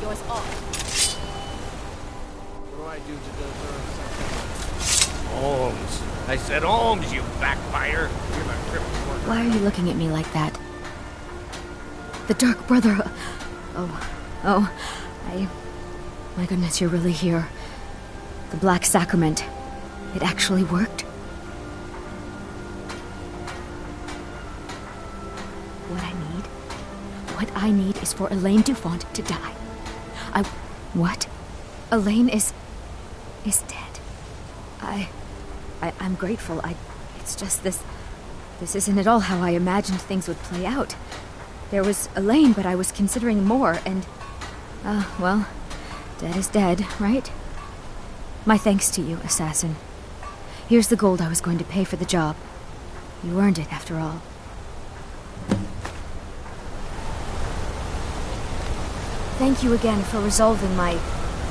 yours off. What do I do to deserve something? Holmes. I said Holmes, you backfire. You're the crippled worker. Why are you looking at me like that? The Dark Brother... My goodness, you're really here. The Black Sacrament. It actually worked? What I need is for Elaine Dufont to die. What? Elaine is dead. I'm grateful. It's just this isn't at all how I imagined things would play out. There was Elaine, but I was considering more, and... well, dead is dead, right? My thanks to you, assassin. Here's the gold I was going to pay for the job. You earned it, after all. Thank you again for resolving my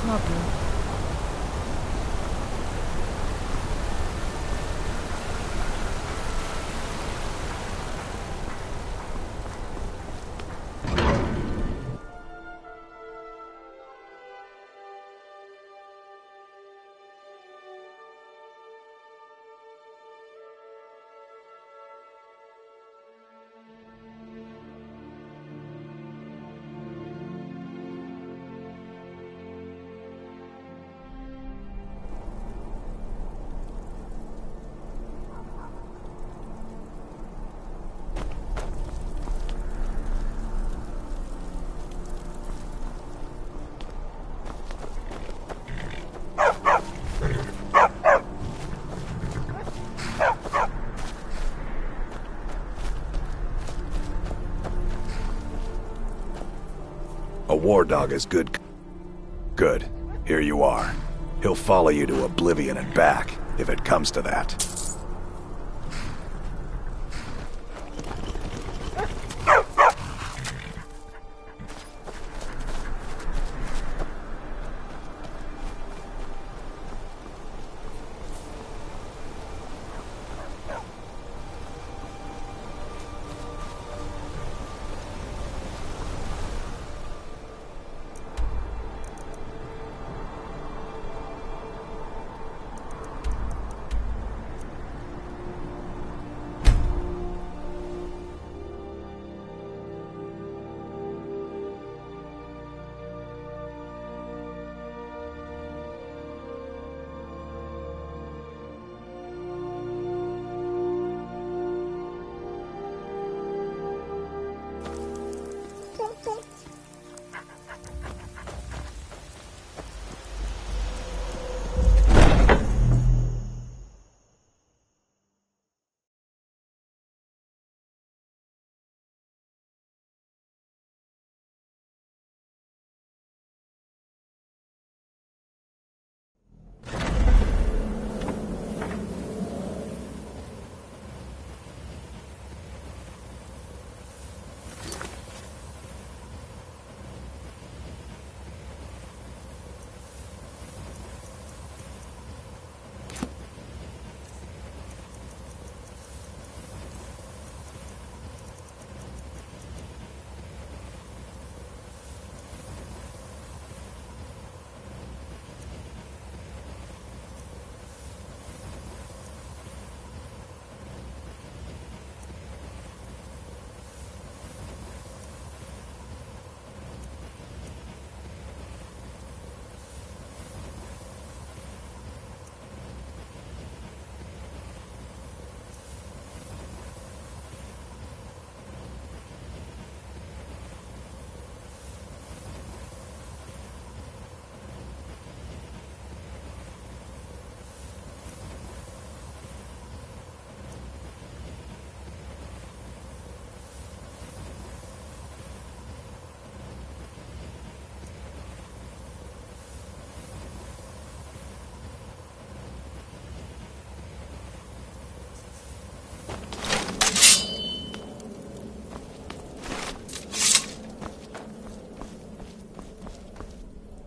problem. A war dog is good. Good. Here you are. He'll follow you to oblivion and back, if it comes to that.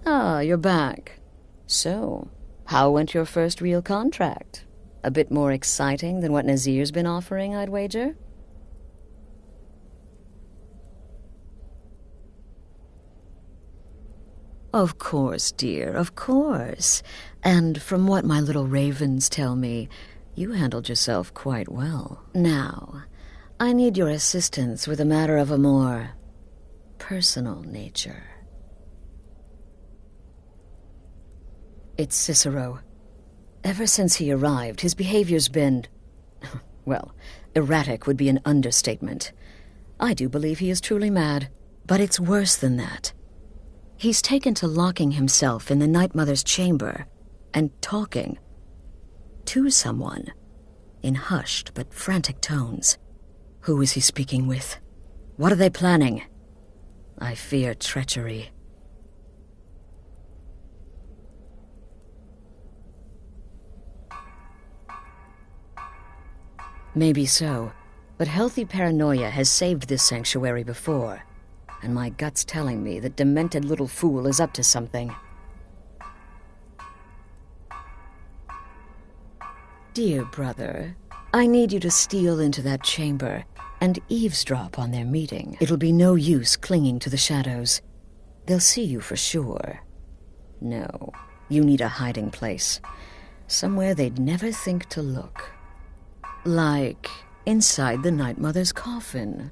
Ah, you're back. So, how went your first real contract? A bit more exciting than what Nazir's been offering, I'd wager? Of course, dear, of course. And from what my little ravens tell me, you handled yourself quite well. Now, I need your assistance with a matter of a more personal nature. It's Cicero. Ever since he arrived, his behavior's been... well, erratic would be an understatement. I do believe he is truly mad, but it's worse than that. He's taken to locking himself in the Night Mother's chamber and talking to someone in hushed but frantic tones. Who is he speaking with? What are they planning? I fear treachery. Maybe so, but healthy paranoia has saved this sanctuary before, and my gut's telling me that demented little fool is up to something. Dear brother, I need you to steal into that chamber and eavesdrop on their meeting. It'll be no use clinging to the shadows. They'll see you for sure. No, you need a hiding place. Somewhere they'd never think to look. Like inside the Night Mother's coffin.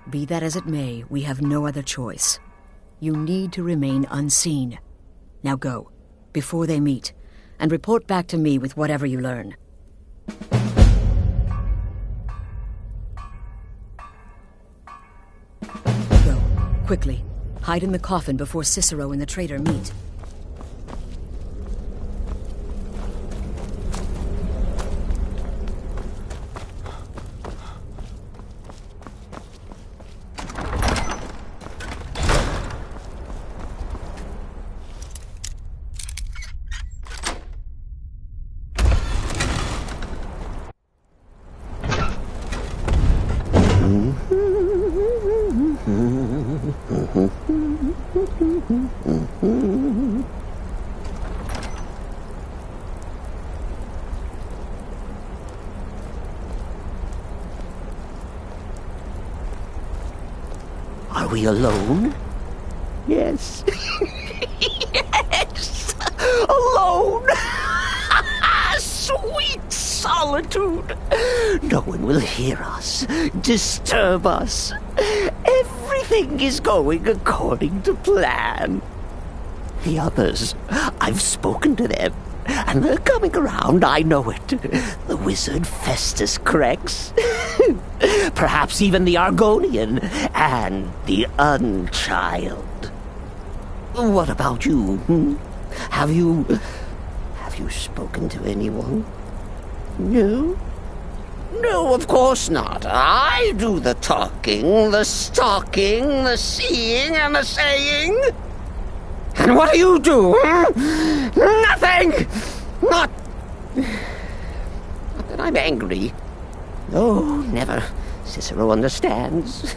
Be that as it may, we have no other choice. You need to remain unseen. Now go, before they meet, and report back to me with whatever you learn. Go, quickly. Hide in the coffin before Cicero and the traitor meet. Are we alone? Yes. Yes! Alone! Sweet solitude! No one will hear us, disturb us. Everything is going according to plan. The others, I've spoken to them, and they're coming around, I know it. The wizard Festus Crex. Perhaps even the Argonian and the Unchild. What about you? Have you spoken to anyone? No? No, of course not. I do the talking, the stalking, the seeing, and the saying. And what do you do? Nothing! Not that I'm angry. Oh, never. Cicero understands.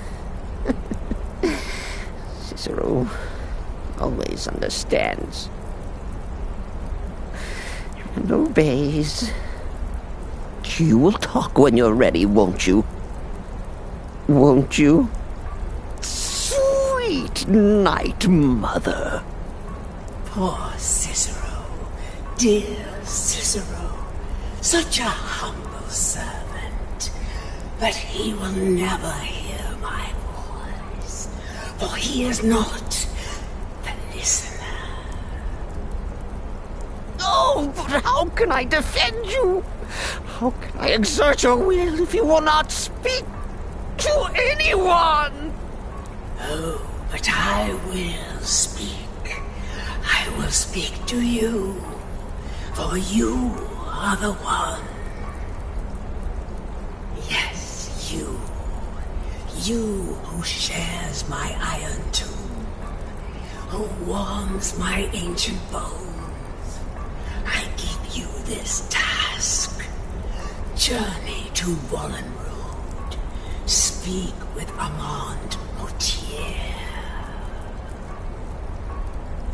Cicero always understands. And obeys. You will talk when you're ready, won't you? Won't you? Sweet Night Mother. Poor Cicero, dear Cicero, such a humble servant, but he will never hear my voice, for he is not the listener. Oh, but how can I defend you? How can I exert your will if you will not speak to anyone? Oh, but I will speak. I will speak to you, for you are the one. Yes, you. You who shares my iron tomb, who warms my ancient bones. I give you this task. Journey to Wallenroad. Speak with Armand Mortier.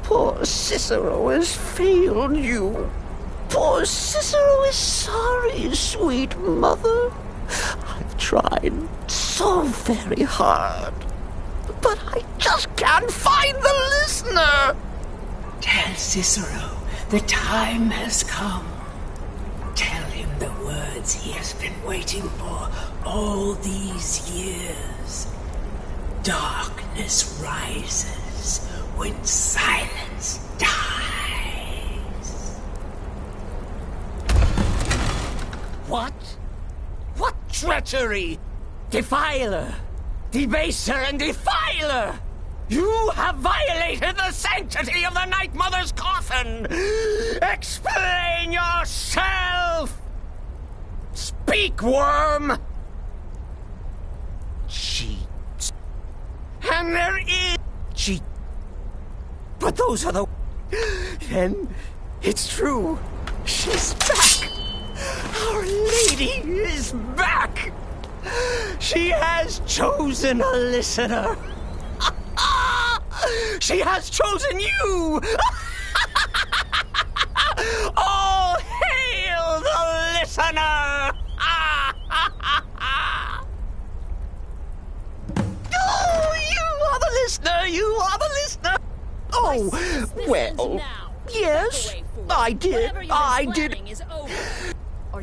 Poor Cicero has failed you. Poor Cicero is sorry, sweet mother. I've tried so very hard, but I just can't find the listener. Tell Cicero the time has come. Tell him the words he has been waiting for all these years. Darkness rises when silence dies. What? What treachery? Defiler! Debaser and defiler! You have violated the sanctity of the Night Mother's coffin! Explain yourself! Speak, worm! She... And there is... She... But those are the... Then it's true. She's back! Our Lady is back! She has chosen a listener! She has chosen you! All hail the listener! Oh, you are the listener! You are the listener! Oh, well, yes, I did.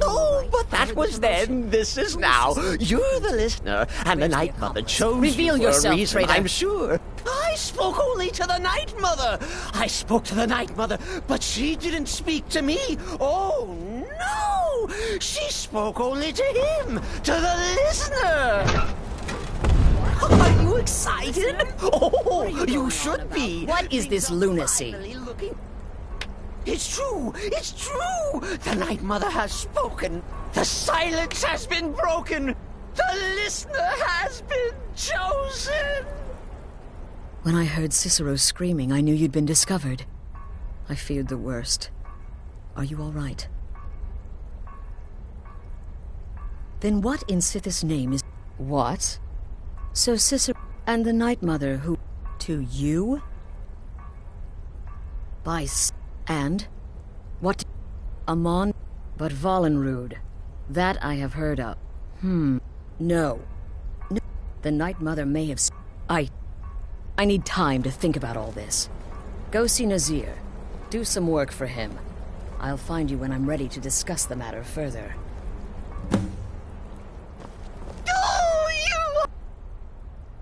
Oh, but that was then. This is now. You're the listener, and the Night Mother chose Reveal you for yourself, a reason, traitor. I'm sure. I spoke only to the Night Mother. I spoke to the Night Mother, but she didn't speak to me. Oh, no! She spoke only to him, to the listener. Are you excited? Oh, you should be. What is this lunacy? It's true! It's true! The Night Mother has spoken! The silence has been broken! The listener has been chosen! When I heard Cicero screaming, I knew you'd been discovered. I feared the worst. Are you all right? Then what in Sithis name is... What? So Cicero and the Night Mother who... To you? And? What? Amon? But Volenrud. That I have heard of. No. No. The Night Mother may have... I need time to think about all this. Go see Nazir. Do some work for him. I'll find you when I'm ready to discuss the matter further. Oh, you...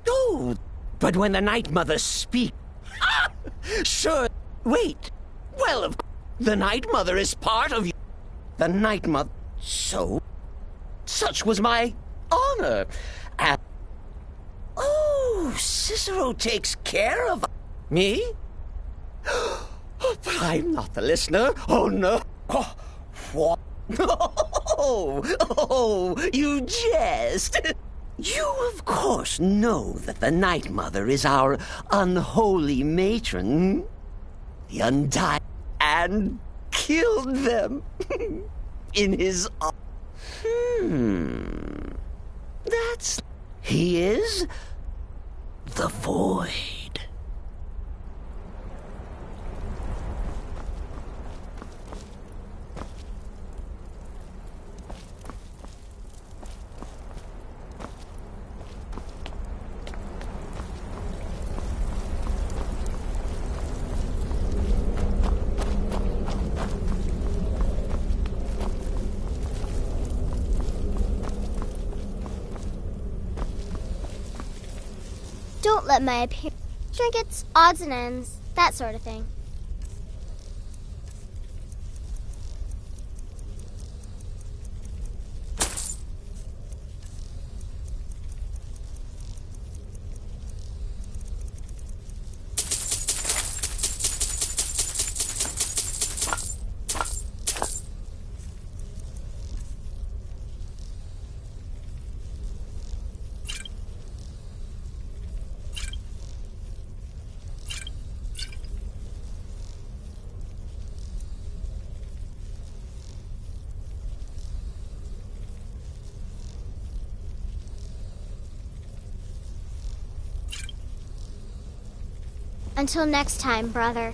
Oh, but when the Night Mother speaks... Sure, wait. Well, of course, the Night Mother is part of you. The Night Mother... So? Such was my honor. And... Oh, Cicero takes care of... Me? Oh, but I'm not the listener. Oh, no. Oh, what? Oh, you jest. You, of course, know that the Night Mother is our unholy matron. The Undying and killed them in his... That's... He is the Void. Don't let my appearance, trinkets, odds and ends, that sort of thing. Until next time, brother.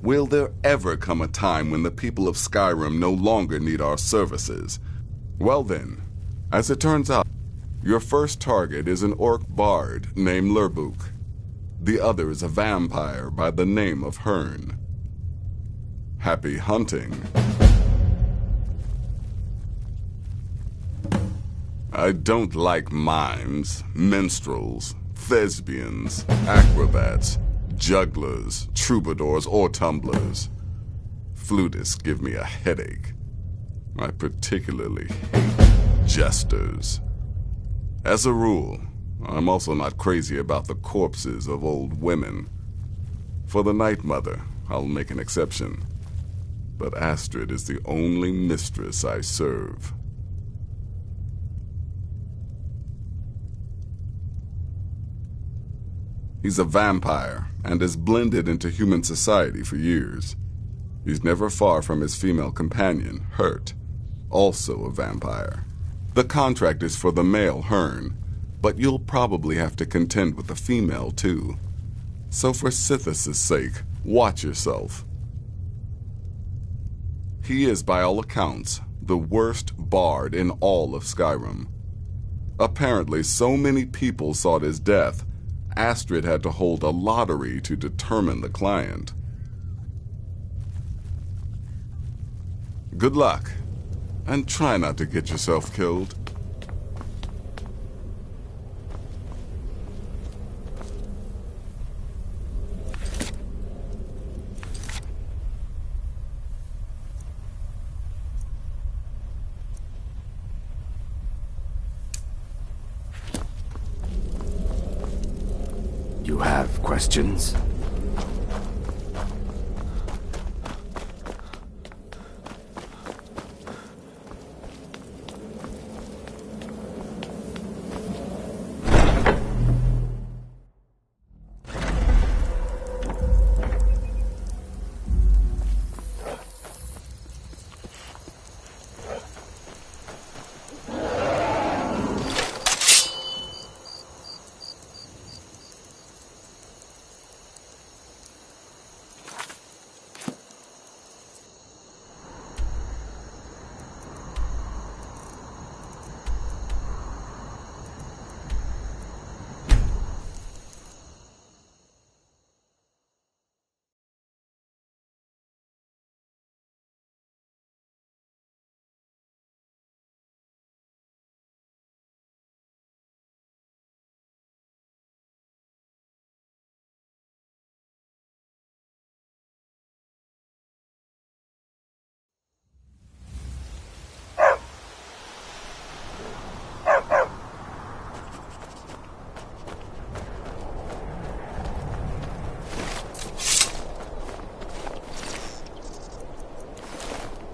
Will there ever come a time when the people of Skyrim no longer need our services? Well then, as it turns out, your first target is an orc bard named Lurbuk. The other is a vampire by the name of Hearn. Happy hunting. I don't like mimes, minstrels, thespians, acrobats, jugglers, troubadours, or tumblers. Flutists give me a headache. I particularly hate jesters. As a rule, I'm also not crazy about the corpses of old women. For the Night Mother, I'll make an exception. But Astrid is the only mistress I serve. He's a vampire and has blended into human society for years. He's never far from his female companion, Hurt, also a vampire. The contract is for the male Hearn, but you'll probably have to contend with the female too. So for Sithis' sake, watch yourself. He is, by all accounts, the worst bard in all of Skyrim. Apparently, so many people sought his death, Astrid had to hold a lottery to determine the client. Good luck, and try not to get yourself killed. You have questions?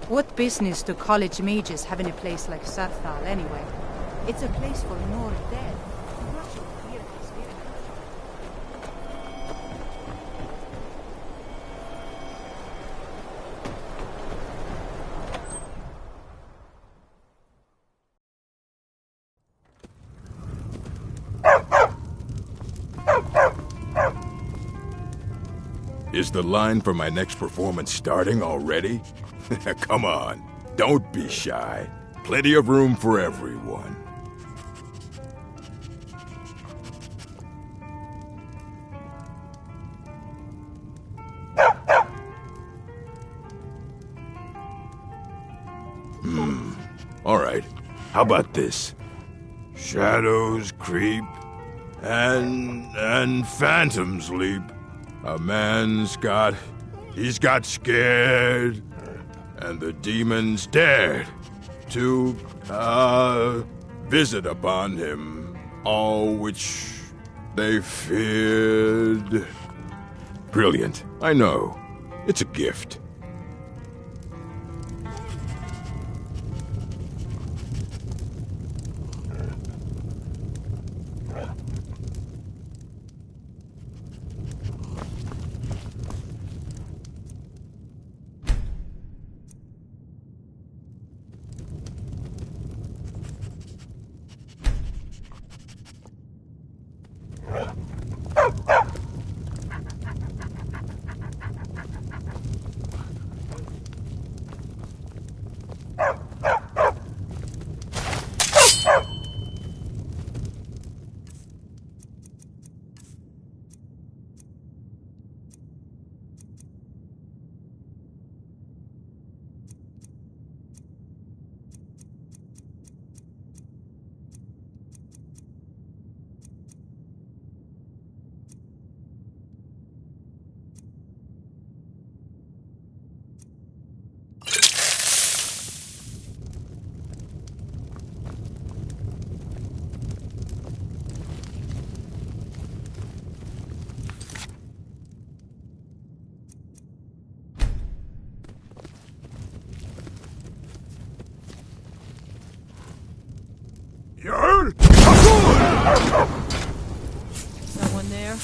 What business do college mages have in a place like Sarthal anyway? It's a place for more dead. Is the line for my next performance starting already? Come on, don't be shy. Plenty of room for everyone. All right, how about this? Shadows creep, and phantoms leap. A man's he's got scared, and the demons dared to, visit upon him, all which they feared. Brilliant, I know. It's a gift. Someone there?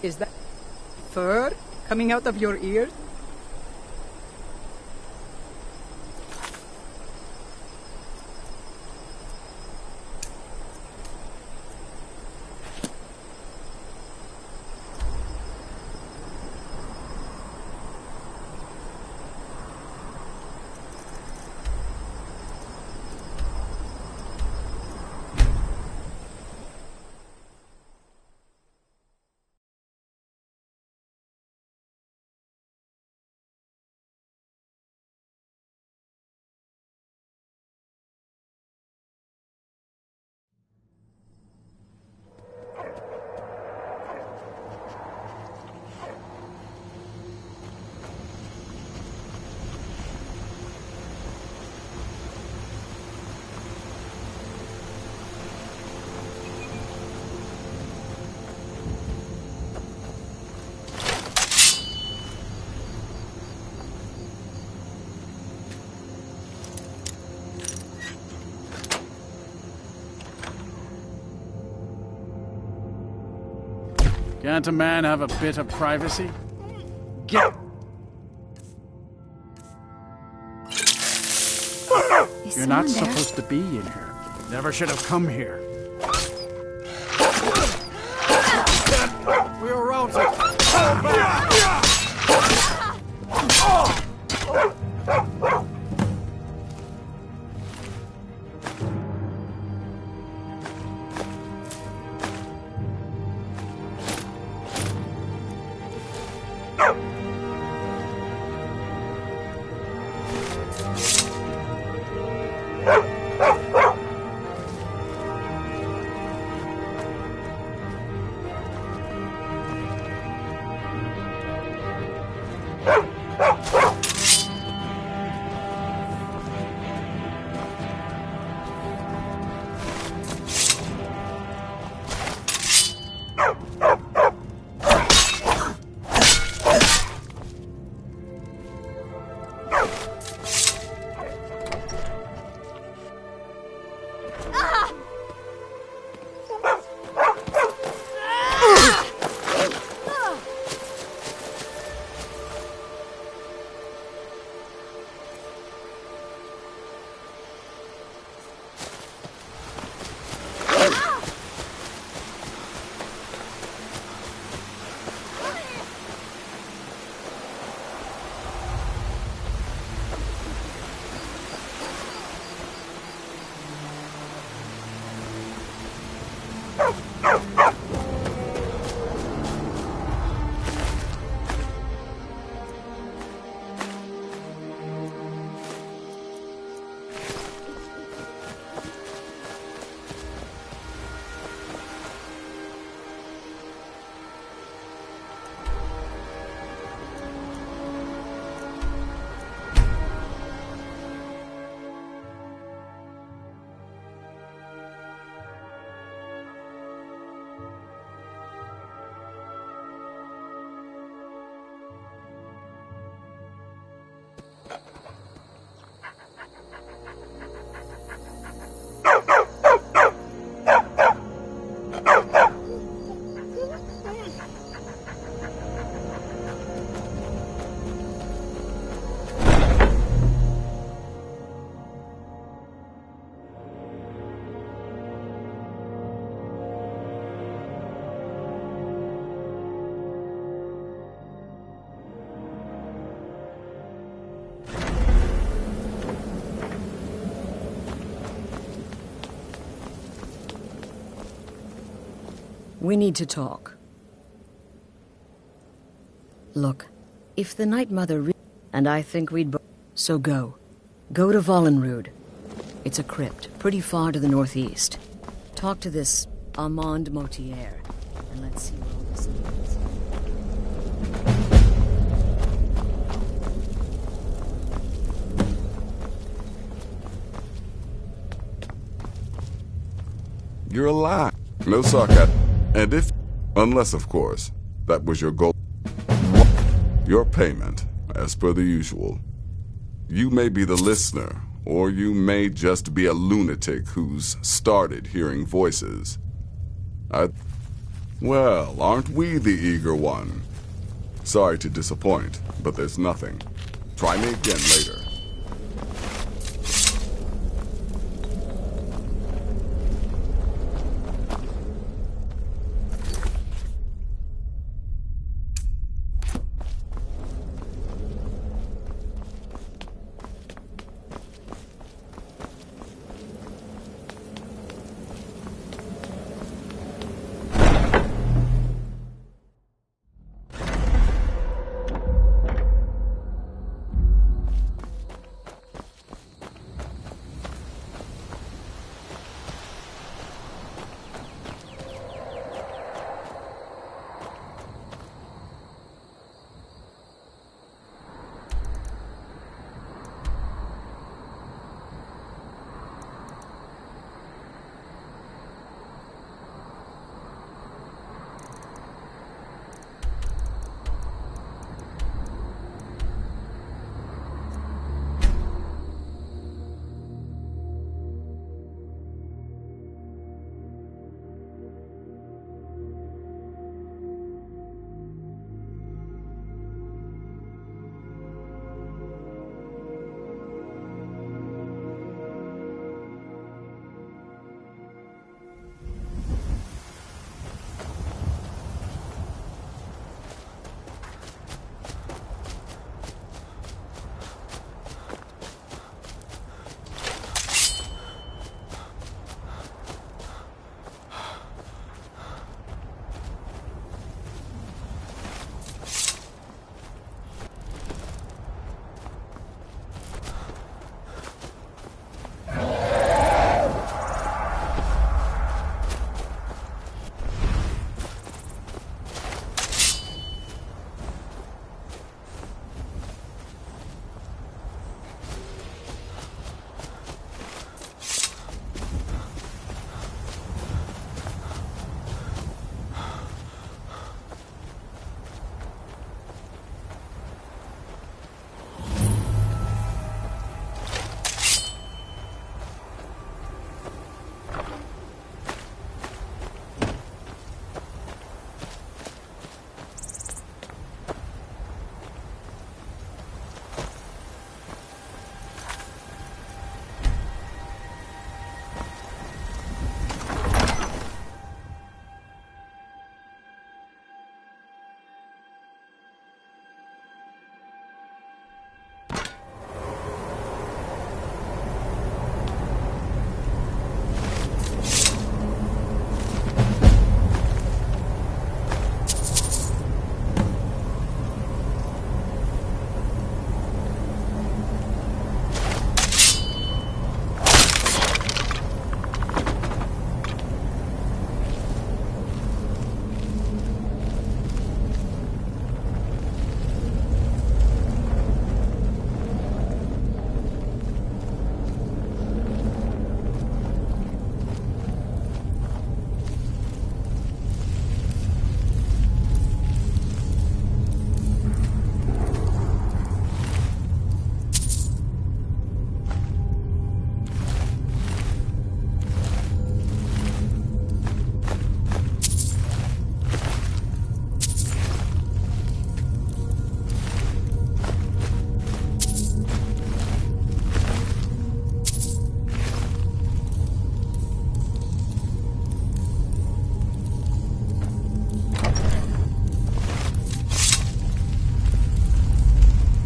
Is that fur coming out of your ears? Can't a man have a bit of privacy? Get... You're not supposed to be in here. Never should have come here. We're routed. Fall back. We need to talk. Look, if the Night Mother and I think we'd so go. Go to Vollenrud. It's a crypt, pretty far to the northeast. Talk to this Armand Motier, and let's see where all this leads. You're alive. No sarcasm. And if... Unless, of course, that was your goal. Your payment, as per the usual. You may be the listener, or you may just be a lunatic who's started hearing voices. Well, aren't we the eager one? Sorry to disappoint, but there's nothing. Try me again later.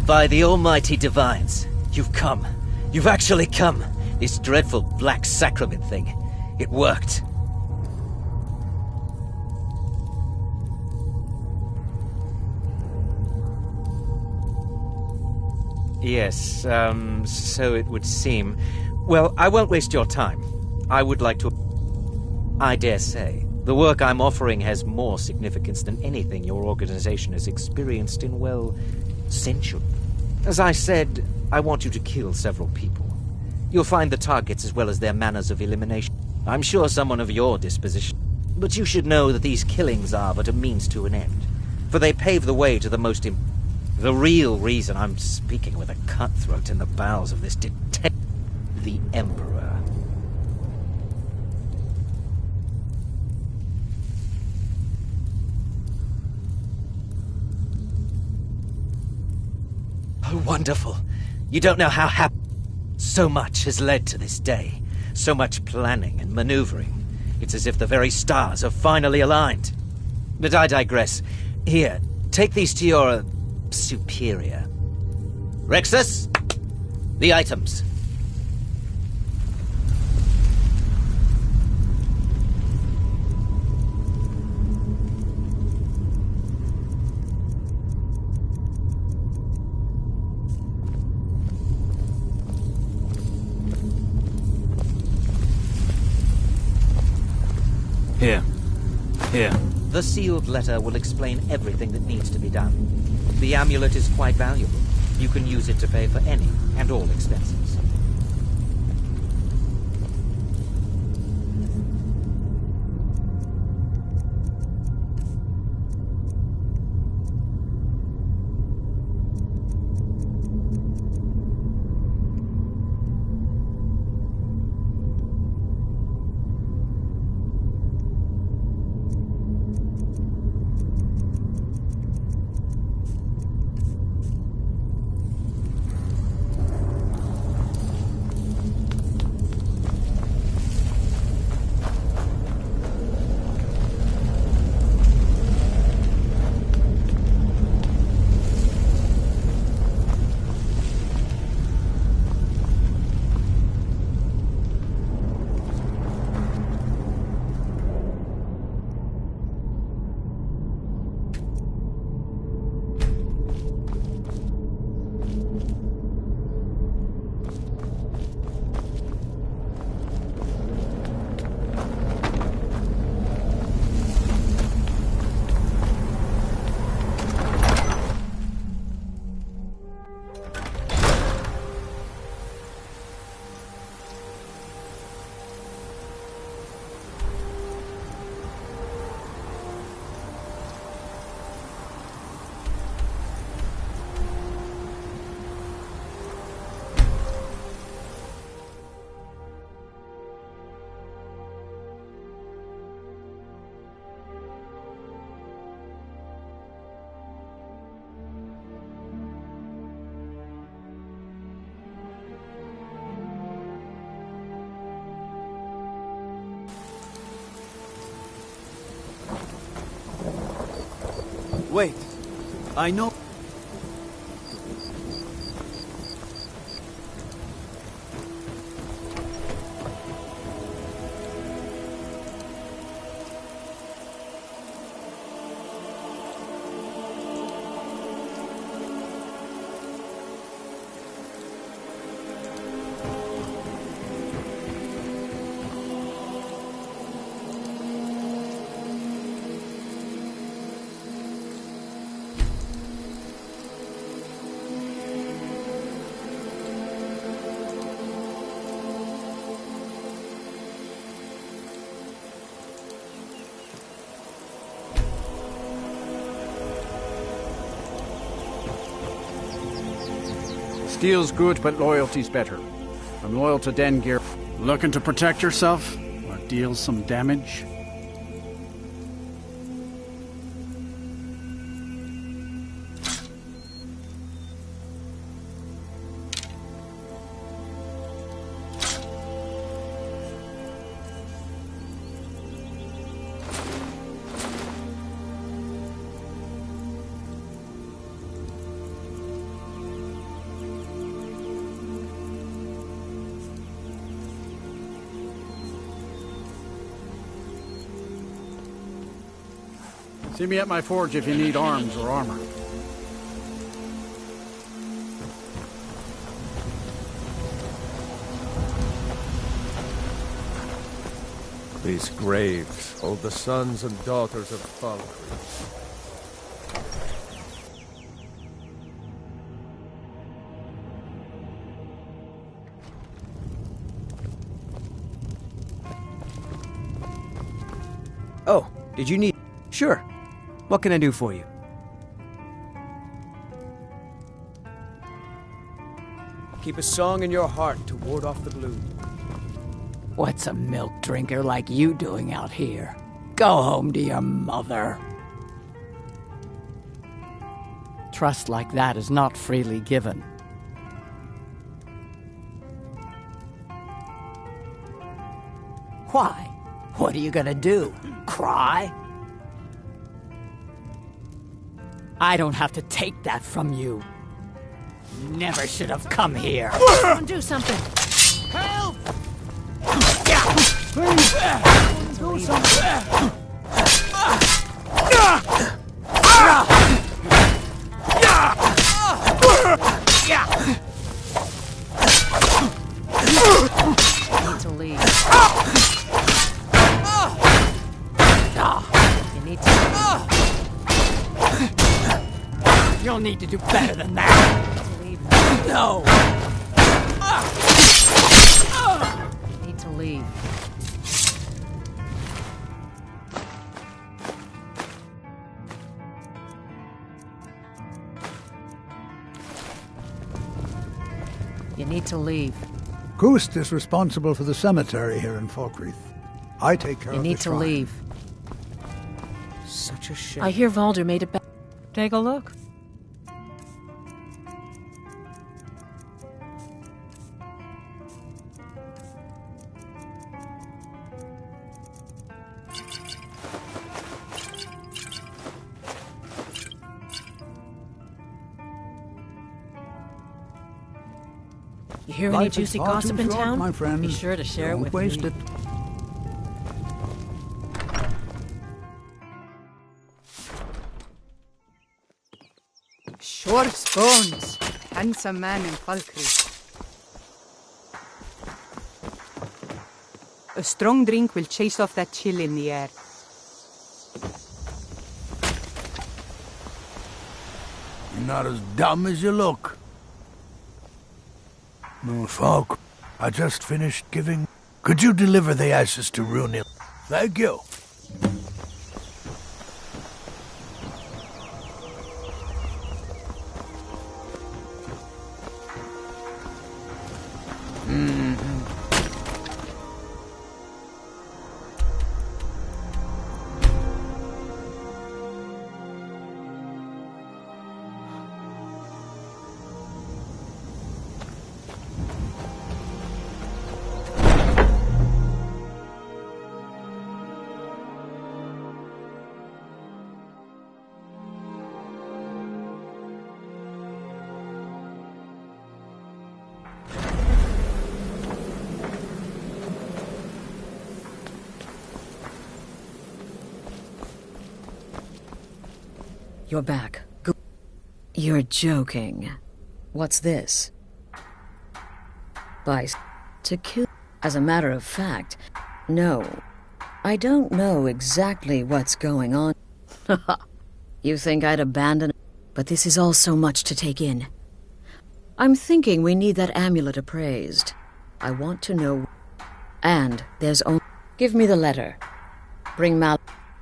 By the almighty divines, you've come. You've actually come. This dreadful black sacrament thing. It worked. Yes, so it would seem. Well, I won't waste your time. I would like to... I dare say, the work I'm offering has more significance than anything your organization has experienced in, well, centuries. As I said, I want you to kill several people. You'll find the targets as well as their manners of elimination. I'm sure someone of your disposition. But you should know that these killings are but a means to an end. For they pave the way to the real reason I'm speaking with a cutthroat in the bowels of this the Emperor. Oh, wonderful. You don't know how happy... So much has led to this day. So much planning and maneuvering. It's as if the very stars have finally aligned. But I digress. Here, take these to your... superior. Rexus, the items. Here. The sealed letter will explain everything that needs to be done. The amulet is quite valuable. You can use it to pay for any and all expenses. Wait, I know... Steel's good, but loyalty's better. I'm loyal to Dengear. Looking to protect yourself? Or deal some damage? See me at my forge if you need arms or armor. This grave hold the sons and daughters of Falkreath. Oh, did you need... Sure. What can I do for you? Keep a song in your heart to ward off the gloom. What's a milk drinker like you doing out here? Go home to your mother. Trust like that is not freely given. Why? What are you gonna do? Cry? I don't have to take that from you. Never should have come here. Someone do something! Help! Please! Do something! You need to leave. You need to leave. You'll need to do better than that. Leave. No! You need to leave. You need to leave. Ghost is responsible for the cemetery here in Falkreath. I take care You of the need to shrine. leave. Such a shame. I hear Valder made it back. Take a look. You hear any Life is juicy far gossip too in short, town? my friend. Be sure to share Don't it with waste me. it. Short bones. Handsome man in Falkreath. A strong drink will chase off that chill in the air. You're not as dumb as you look. No, Falk, I just finished giving... Could you deliver the ashes to Runil? Thank you. You're back. Go. You're joking. What's this? To kill... As a matter of fact, no. I don't know exactly what's going on. You think I'd abandon... But this is all so much to take in. I'm thinking we need that amulet appraised. I want to know... And there's only... Give me the letter. Bring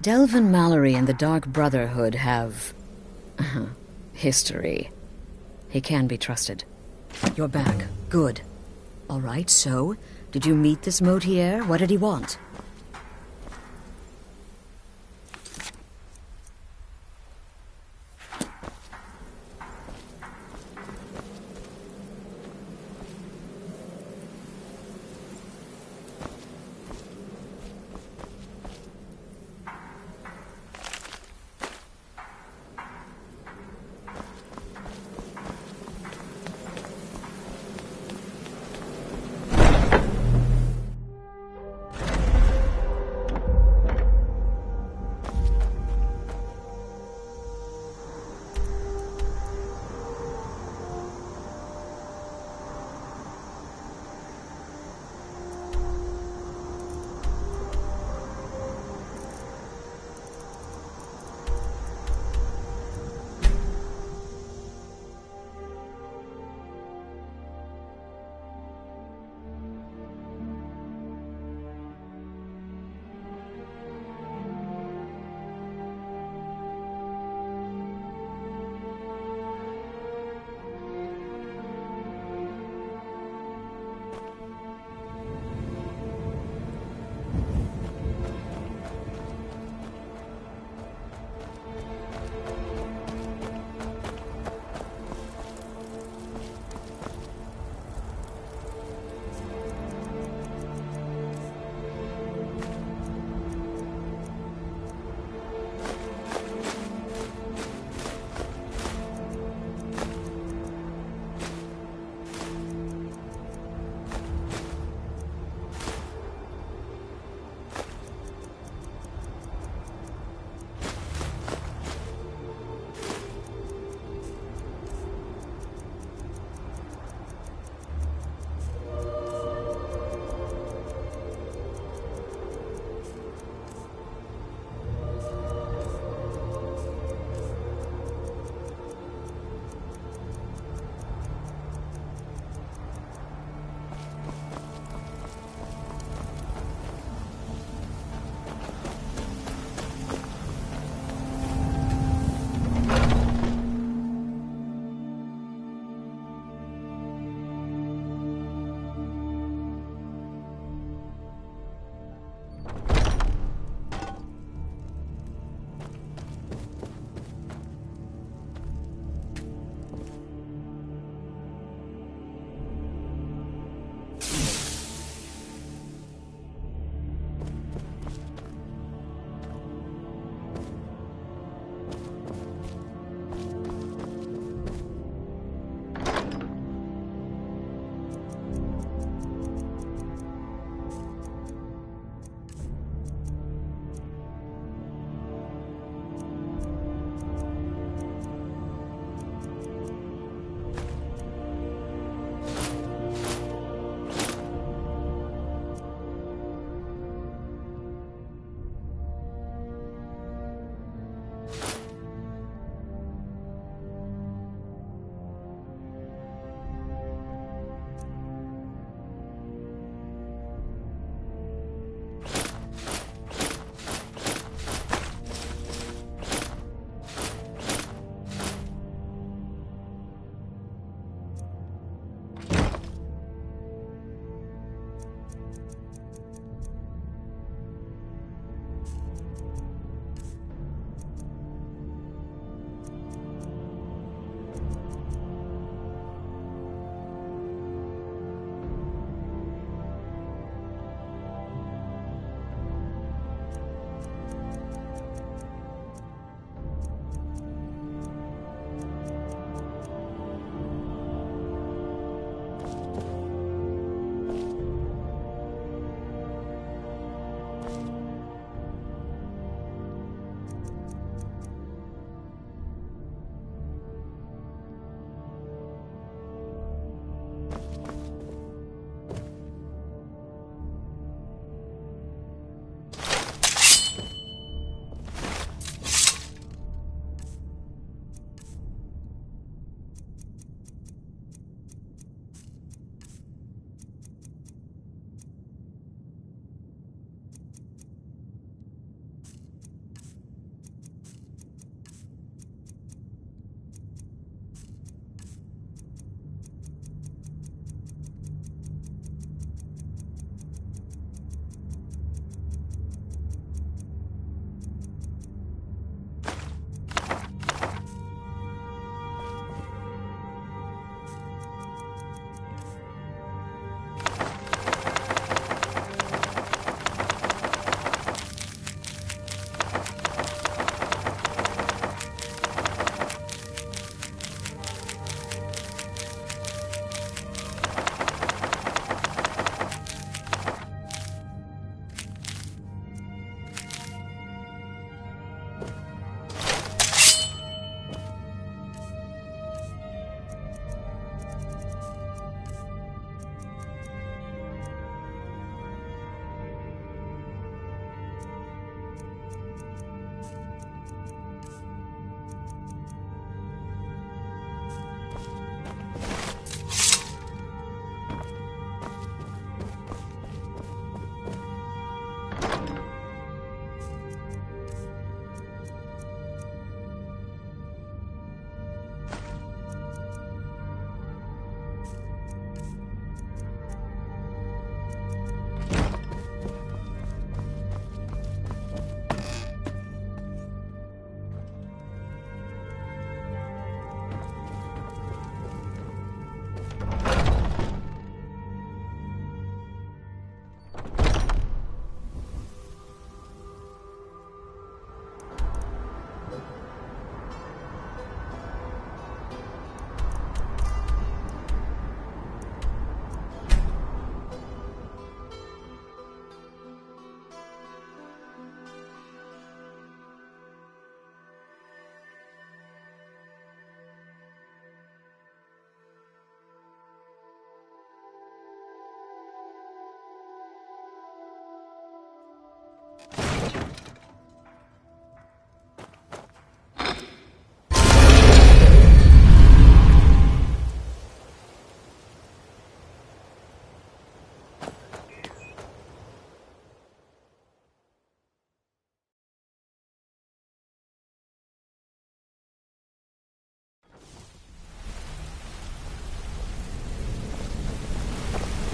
Delvin Mallory and the Dark Brotherhood have... history. He can be trusted. You're back. Good. All right, so, did you meet this Motier? What did he want?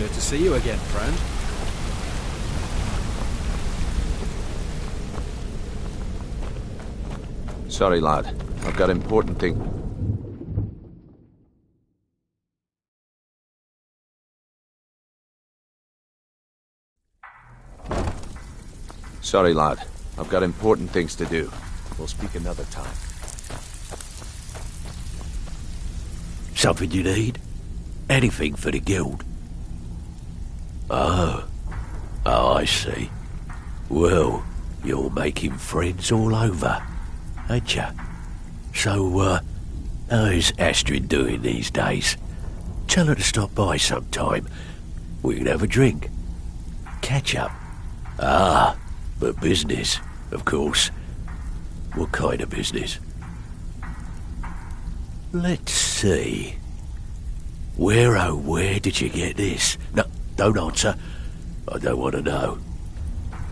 Good to see you again, friend. Sorry, lad. I've got important thing. Sorry, lad. I've got important things to do. We'll speak another time. Something you need? Anything for the guild? Oh, I see. Well, you're making friends all over, ain't ya? So, how's Astrid doing these days? Tell her to stop by sometime. We can have a drink. Catch up. Ah, but business, of course. What kind of business? Let's see. Where did you get this? No, don't answer. I don't want to know.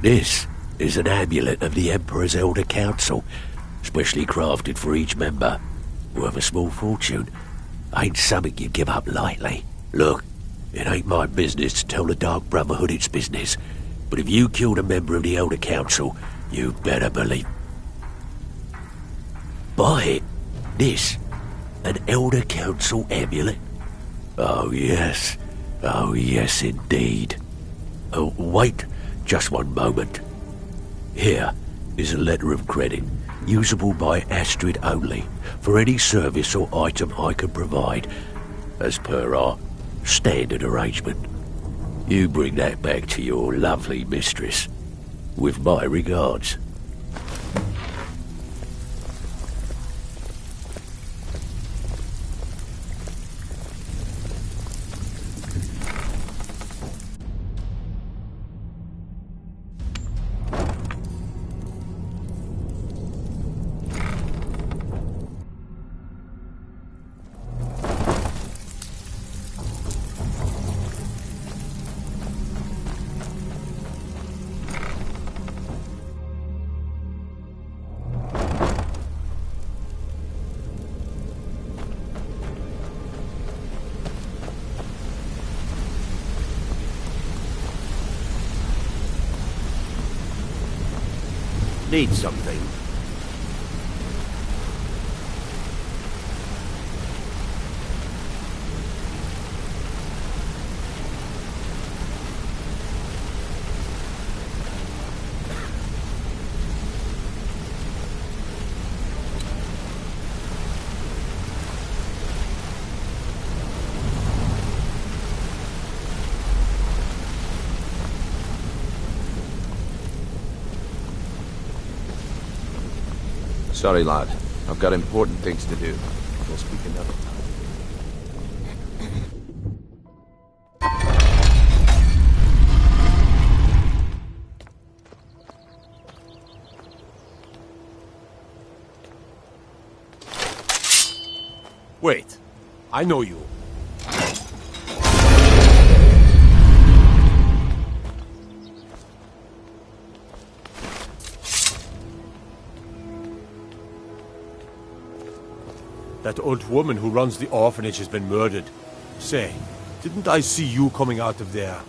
This is an amulet of the Emperor's Elder Council, specially crafted for each member. Worth a small fortune. Ain't something you give up lightly. Look, it ain't my business to tell the Dark Brotherhood its business, but if you killed a member of the Elder Council, you better believe. Buy it. This, an Elder Council amulet? Oh yes indeed. Oh, wait just one moment. Here is a letter of credit, usable by Astrid only, for any service or item I can provide, as per our standard arrangement. You bring that back to your lovely mistress, with my regards. Need something? Sorry, lad. I've got important things to do. We'll speak another time. Wait. I know you. That old woman who runs the orphanage has been murdered. Say, didn't I see you coming out of there?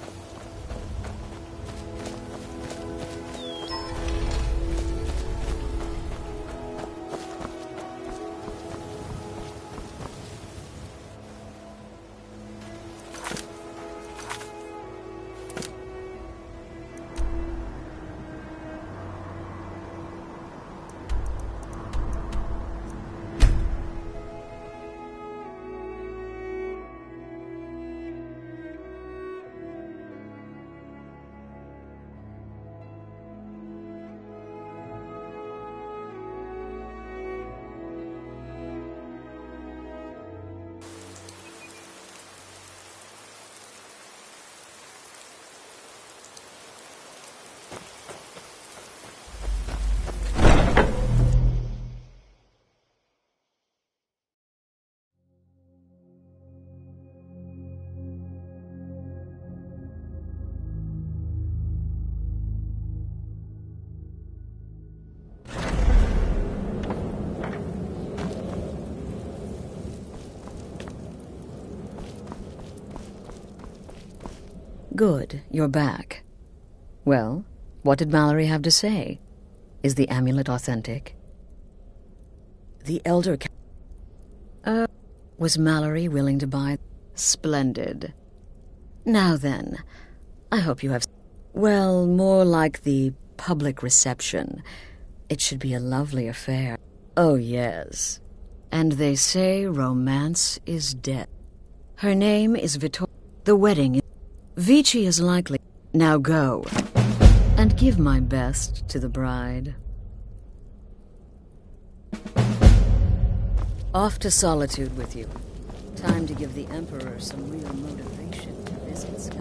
Good, you're back. Well, what did Mallory have to say? Is the amulet authentic? The Elder... was Mallory willing to buy? Splendid. Now then, I hope you have... Well, more like the public reception. It should be a lovely affair. Oh, yes. And they say romance is dead. Her name is Vittoria. The wedding... Vici is likely... Now go. And give my best to the bride. Off to solitude with you. Time to give the Emperor some real motivation to visit Skyrim.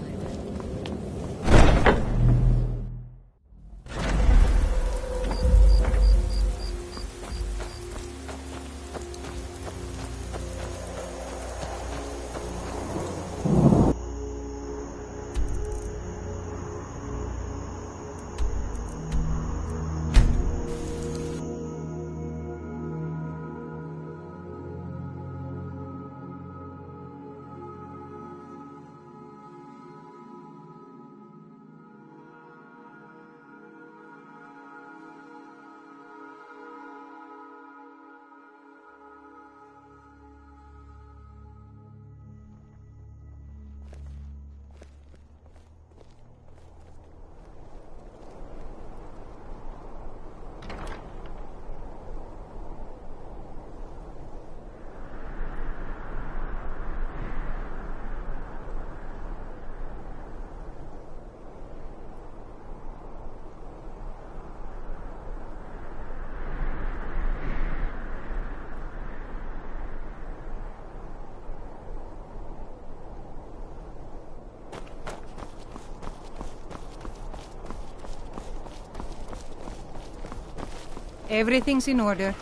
Everything's in order.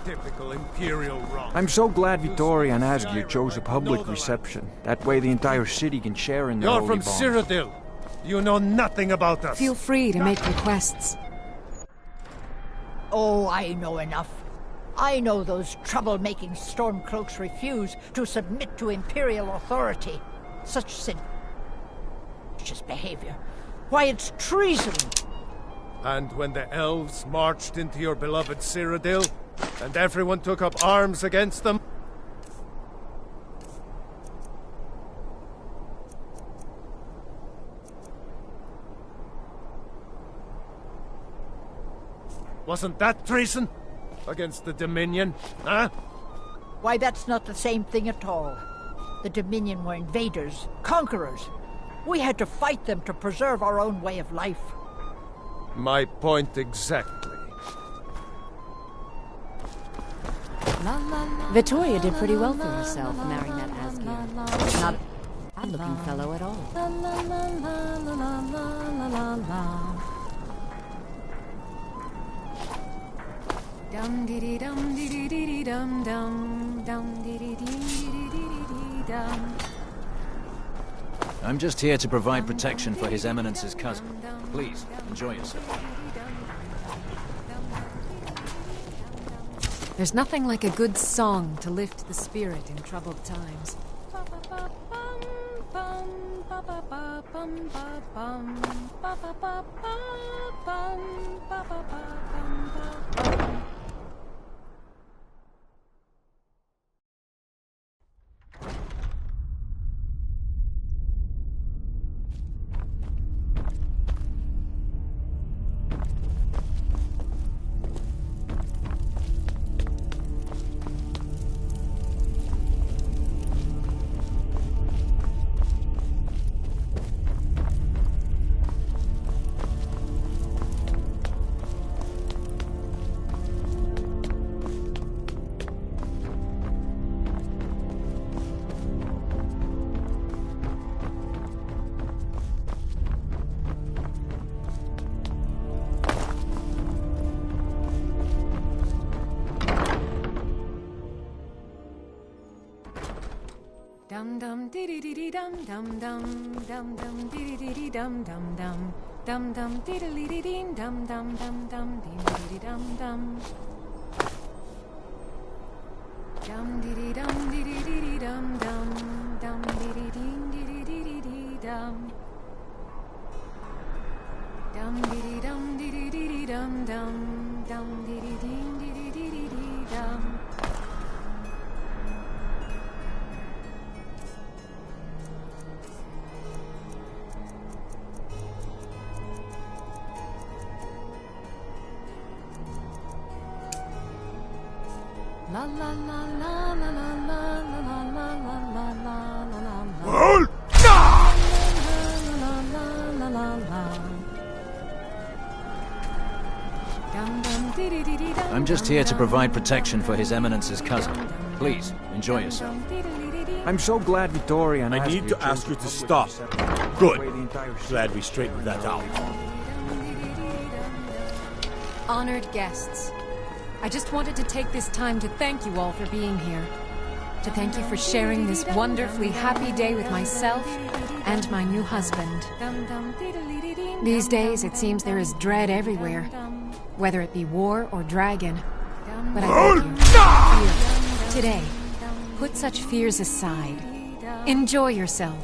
Typical Imperial wrong. I'm so glad Vittoria and Asgeir chose a public reception. That way the entire city can share in the You're holy from bond. Cyrodiil. You know nothing about us. Feel free to make requests. Oh, I know enough. I know those trouble-making Stormcloaks refuse to submit to Imperial authority. Such seditious behavior. Why, it's treason! And when the elves marched into your beloved Cyrodiil, and everyone took up arms against them, wasn't that treason? Against the Dominion, huh? Why, that's not the same thing at all. The Dominion were invaders, conquerors. We had to fight them to preserve our own way of life. My point exactly. Vittoria did pretty well for herself, marrying that Asgeir. Not a bad-looking fellow at all. Dum dee dum dee dee dum dum dee dee dum. I'm just here to provide protection for His Eminence's cousin. Please, enjoy yourself. There's nothing like a good song to lift the spirit in troubled times. Dum dum dee dee dee dum dum dum dum dum dee dee dee dum dum dum dum dum dee dee dee dee dum dum dum dum dee dee dum dum dum dee dee dum dee dee dee dum dum dum dee dee dee dee dee dum dum dee dee dum dee dee dee dum dum dum dee dee dee dee dum. La la la la la la la la la la la la la la la. I'm just here to provide protection for His Eminence's cousin. Please, enjoy yourself. I'm so glad Vittoria and I need to ask you to stop. Good. Glad we straightened that out. Honored guests, I just wanted to take this time to thank you all for being here. To thank you for sharing this wonderfully happy day with myself and my new husband. These days, it seems there is dread everywhere, whether it be war or dragon. But I beg you, here, today, put such fears aside. Enjoy yourself.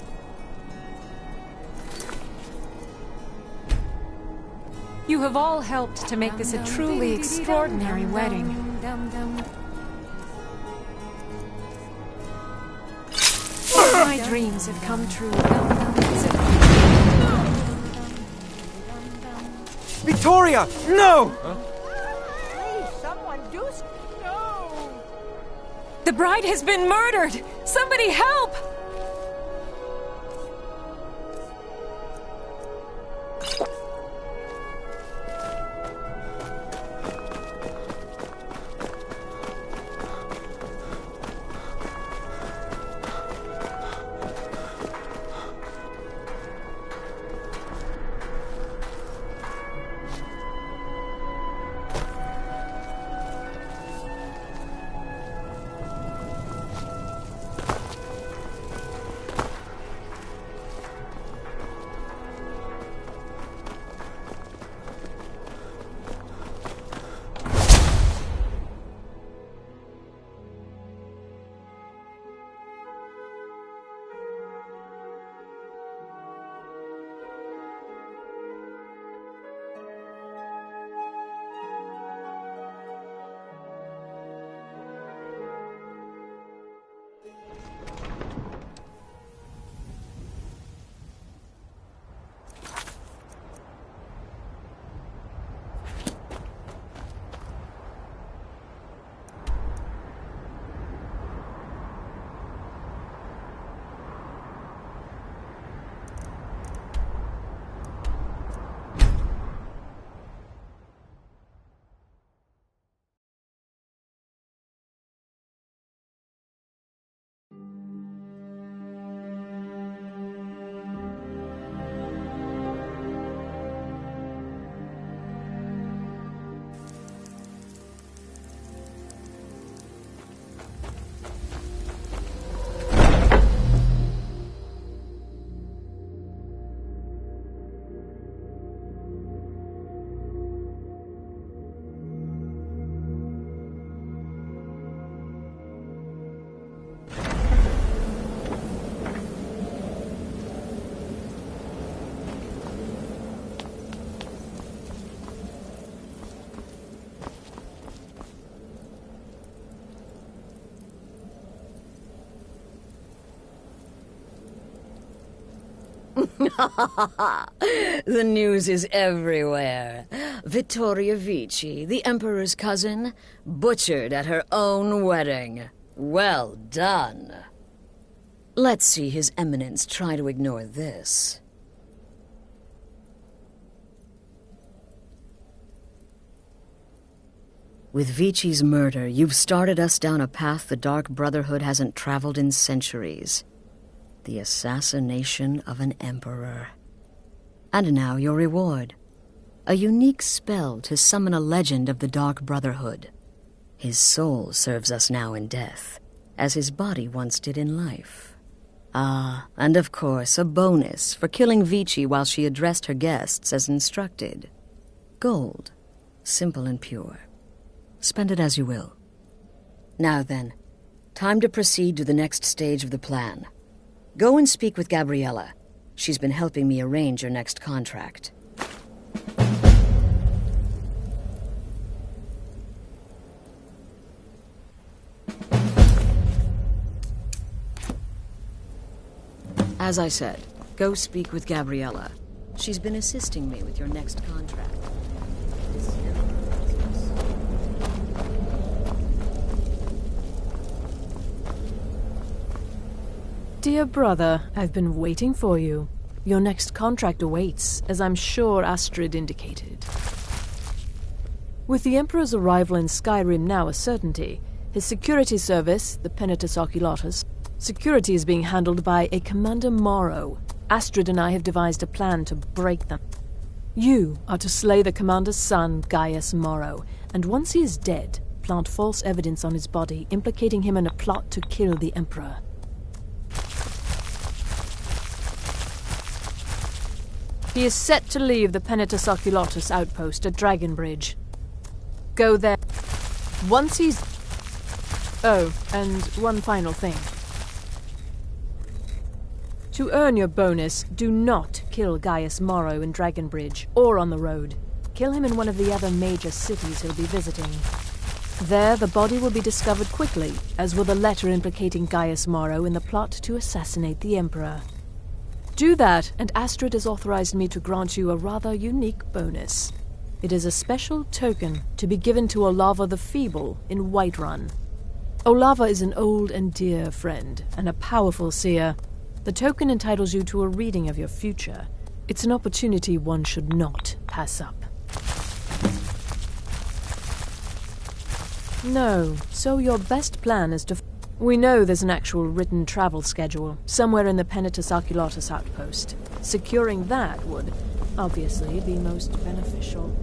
You have all helped to make this a truly extraordinary wedding. My dreams have come true. Vittoria! No! Please, someone do... No! The bride has been murdered! Somebody help! The news is everywhere. Vittoria Vici, the Emperor's cousin, butchered at her own wedding. Well done. Let's see His Eminence try to ignore this. With Vici's murder, you've started us down a path the Dark Brotherhood hasn't traveled in centuries. The assassination of an emperor. And now your reward. A unique spell to summon a legend of the Dark Brotherhood. His soul serves us now in death, as his body once did in life. Ah, and of course, a bonus for killing Vici while she addressed her guests as instructed. Gold. Simple and pure. Spend it as you will. Now then, time to proceed to the next stage of the plan. Go and speak with Gabriella. She's been helping me arrange your next contract. As I said, go speak with Gabriella. She's been assisting me with your next contract. Dear brother, I've been waiting for you. Your next contract awaits, as I'm sure Astrid indicated. With the Emperor's arrival in Skyrim now a certainty, his security service, the Penitus Oculatus, security is being handled by a Commander Morrow. Astrid and I have devised a plan to break them. You are to slay the Commander's son, Gaius Morrow, and once he is dead, plant false evidence on his body, implicating him in a plot to kill the Emperor. He is set to leave the Penitus Oculatus outpost at Dragonbridge. Go there. Once he's... Oh, and one final thing. To earn your bonus, do not kill Gaius Morrow in Dragonbridge or on the road. Kill him in one of the other major cities he'll be visiting. There, the body will be discovered quickly, as will the letter implicating Gaius Morrow in the plot to assassinate the Emperor. Do that, and Astrid has authorized me to grant you a rather unique bonus. It is a special token to be given to Olava the Feeble in Whiterun. Olava is an old and dear friend, and a powerful seer. The token entitles you to a reading of your future. It's an opportunity one should not pass up. No, so your best plan is to... We know there's an actual written travel schedule, somewhere in the Penitus Oculatus outpost. Securing that would, obviously, be most beneficial.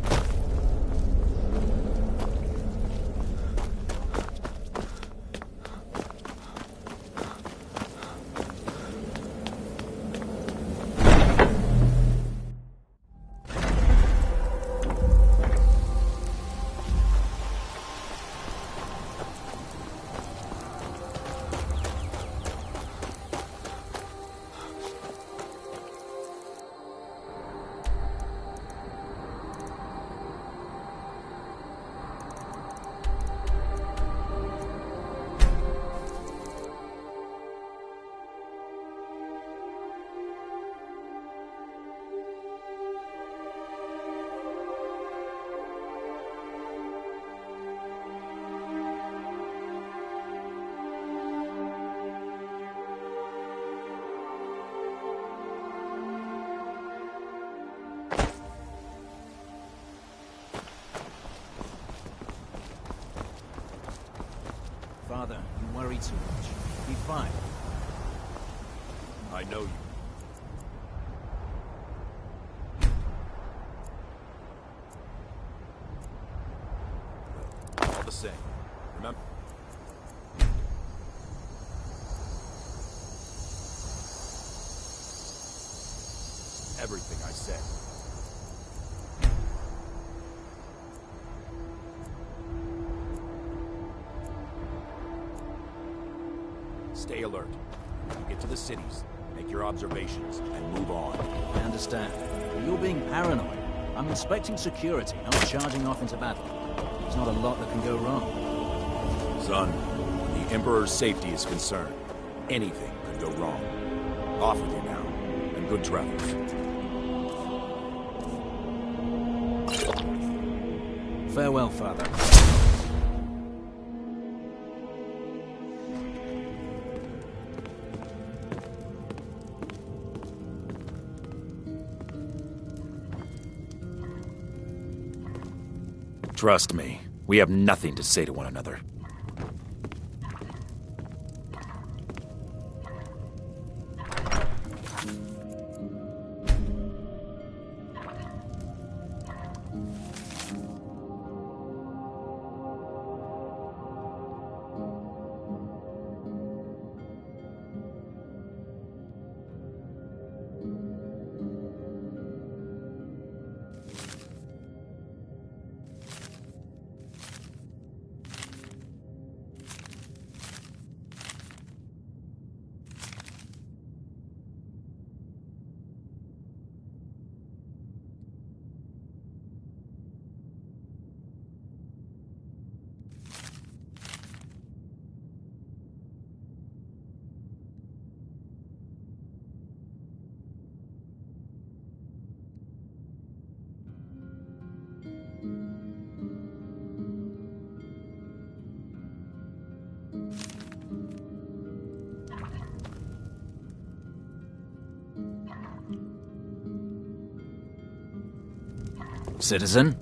Father, you worry too much. Be fine. I know you. All the same. Remember? Everything I said. Stay alert. When you get to the cities, make your observations, and move on. I understand. But you're being paranoid. I'm inspecting security, not charging off into battle. There's not a lot that can go wrong. Son, the Emperor's safety is concerned. Anything could go wrong. Off with you now, and good travels. Farewell, Father. Trust me, we have nothing to say to one another. citizen.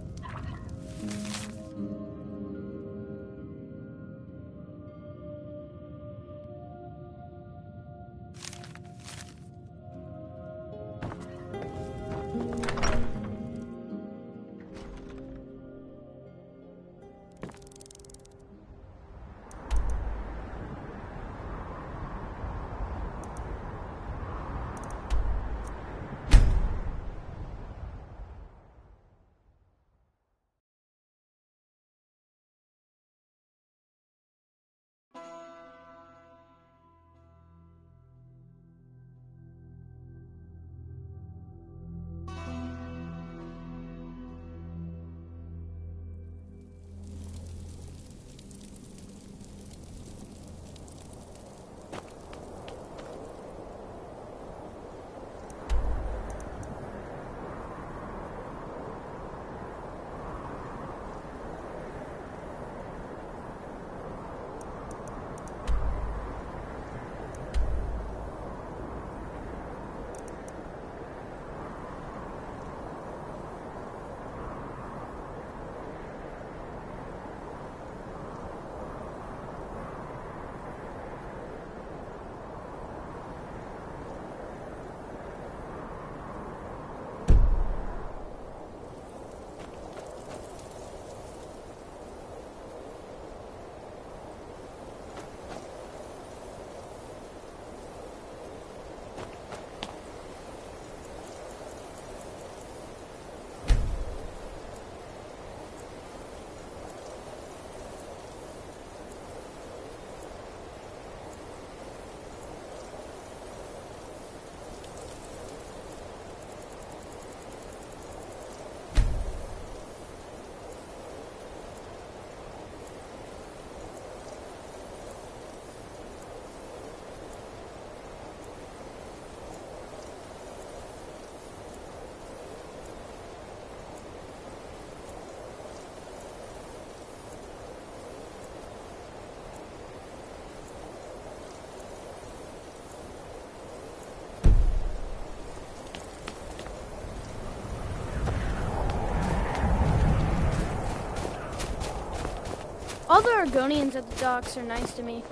All the Argonians at the docks are nice to me.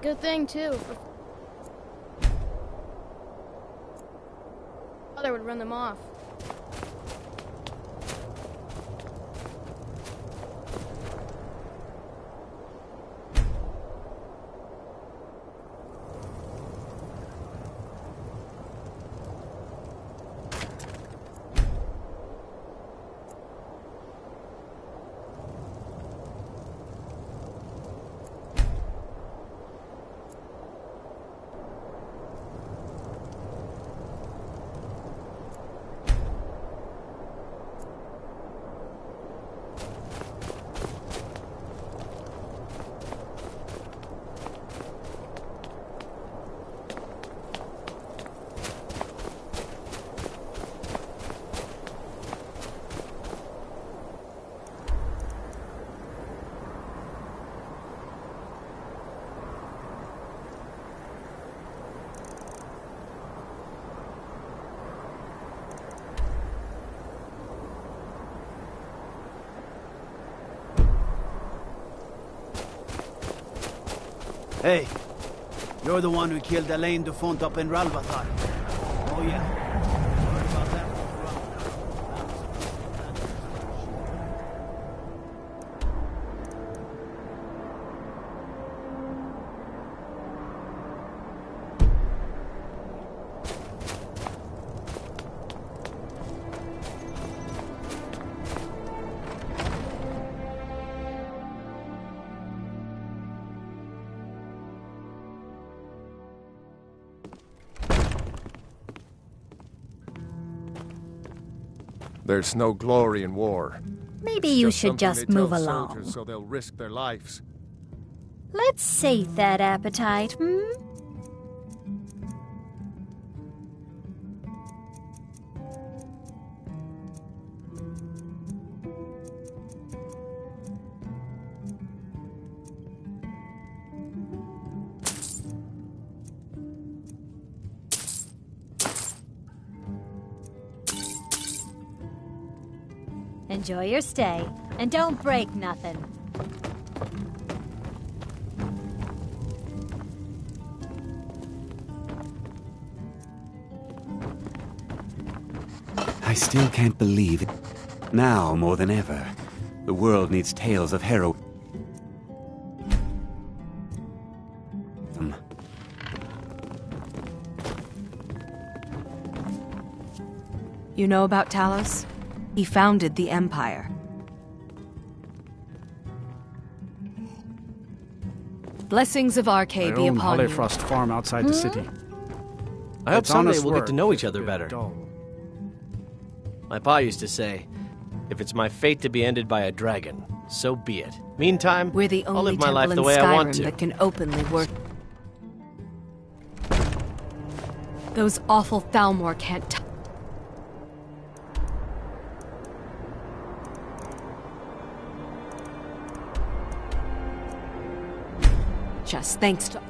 Good thing, too. Father would run them off. Hey, you're the one who killed Elaine Dufont up in Ralvathar. Oh yeah. Heard about that? There's no glory in war. Maybe It's you should something just they tell move along. soldiers so they'll risk their lives. Let's sate that appetite, hmm? Enjoy your stay, and don't break nothing. I still can't believe it. Now, more than ever, the world needs tales of heroism. You know about Talos? He founded the Empire. Blessings of Arcade be upon you. Holyfrost farm outside the city. I hope It's someday honest we'll get work, to know it's each other a bit better. dull. My pa used to say, if it's my fate to be ended by a dragon, so be it. Meantime, We're the I'll only live my temple life in the way I want Skyrim to. that can openly work. Those awful Thalmor can't just thanks to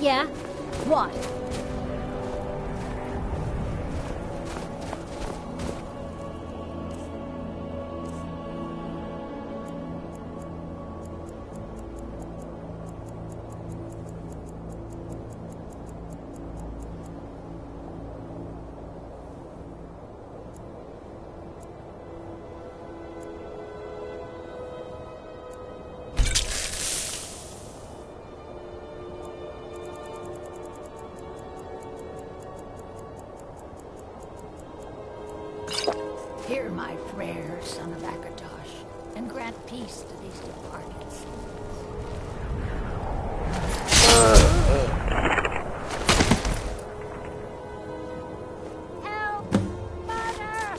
Yeah? What? Hear my prayer, son of Akatosh, and grant peace to these departed souls. Help! Mother!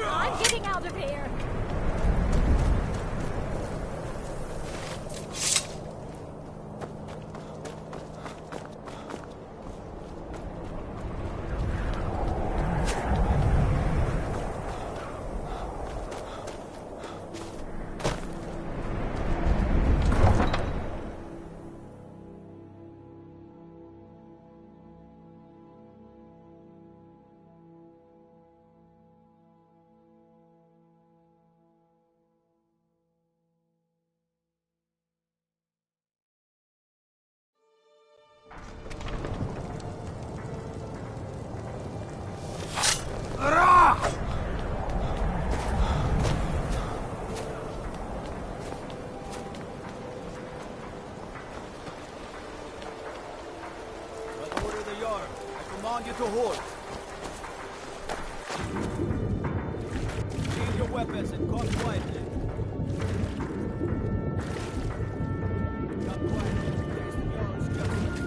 I'm getting out of here! Order the yard. I command you to halt. Shield your weapons and come quietly. Come quietly. Face the Jarl's justice.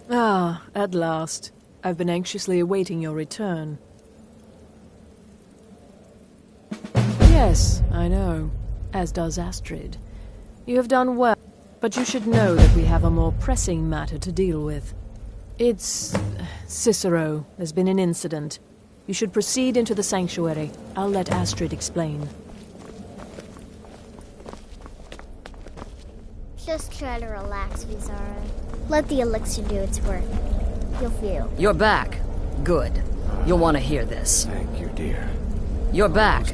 Ah, at last. I've been anxiously awaiting your return. Yes, I know. As does Astrid. You have done well, but you should know that we have a more pressing matter to deal with. It's... Cicero. There's been an incident. You should proceed into the sanctuary. I'll let Astrid explain. Just try to relax, Vizara. Let the elixir do its work. You'll feel. You're back. Good. You'll want to hear this. Thank you, dear. You're back.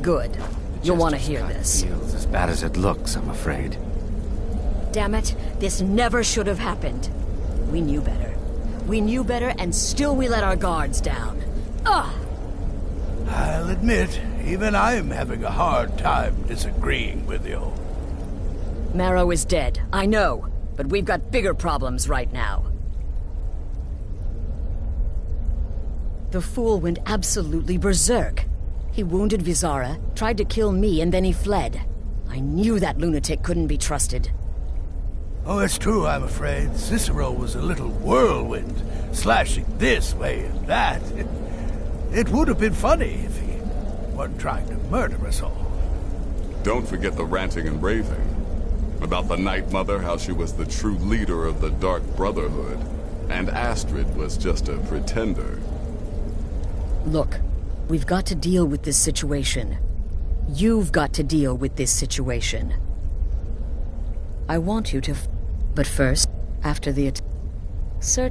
Good. You'll want to hear this. Feels as bad as it looks, I'm afraid. Damn it, this never should have happened. We knew better. We knew better, and still we let our guards down. Ugh! I'll admit, even I'm having a hard time disagreeing with you. Marrow is dead, I know, but we've got bigger problems right now. The fool went absolutely berserk. He wounded Vizara, tried to kill me, and then he fled. I knew that lunatic couldn't be trusted. Oh, it's true, I'm afraid. Cicero was a little whirlwind, slashing this way and that. It would have been funny if he wasn't trying to murder us all. Don't forget the ranting and raving. About the Night Mother, how she was the true leader of the Dark Brotherhood, and Astrid was just a pretender. Look, we've got to deal with this situation. You've got to deal with this situation. I want you to but first, after the Sir,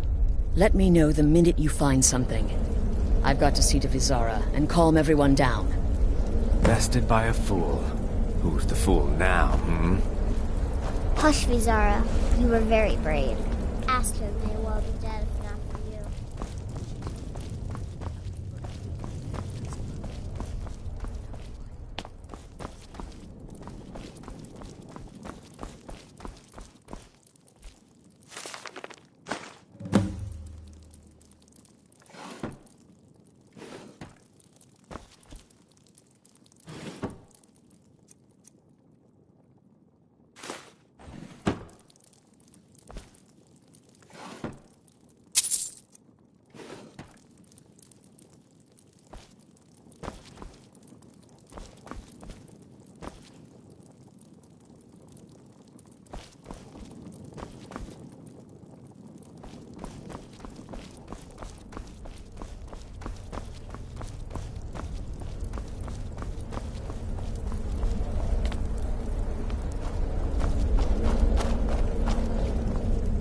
let me know the minute you find something. I've got to see to Vizara and calm everyone down. Bested by a fool. Who's the fool now, Hush, Vizara. You were very brave. Astrid may well be dead if not for you.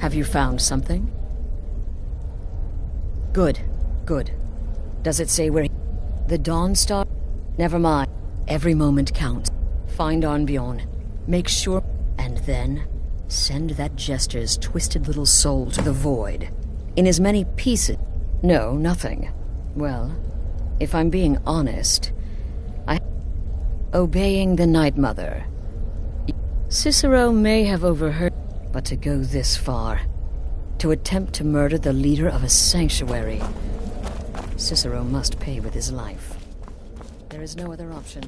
Have you found something? Good, good. Does it say where the Dawn Star? Never mind. Every moment counts. Find Arnbjorn. Make sure... And then... send that Jester's twisted little soul to the void. In as many pieces... No, nothing. Well, if I'm being honest... Obeying the Night Mother. Cicero may have overheard... But to go this far, to attempt to murder the leader of a sanctuary, Cicero must pay with his life. There is no other option.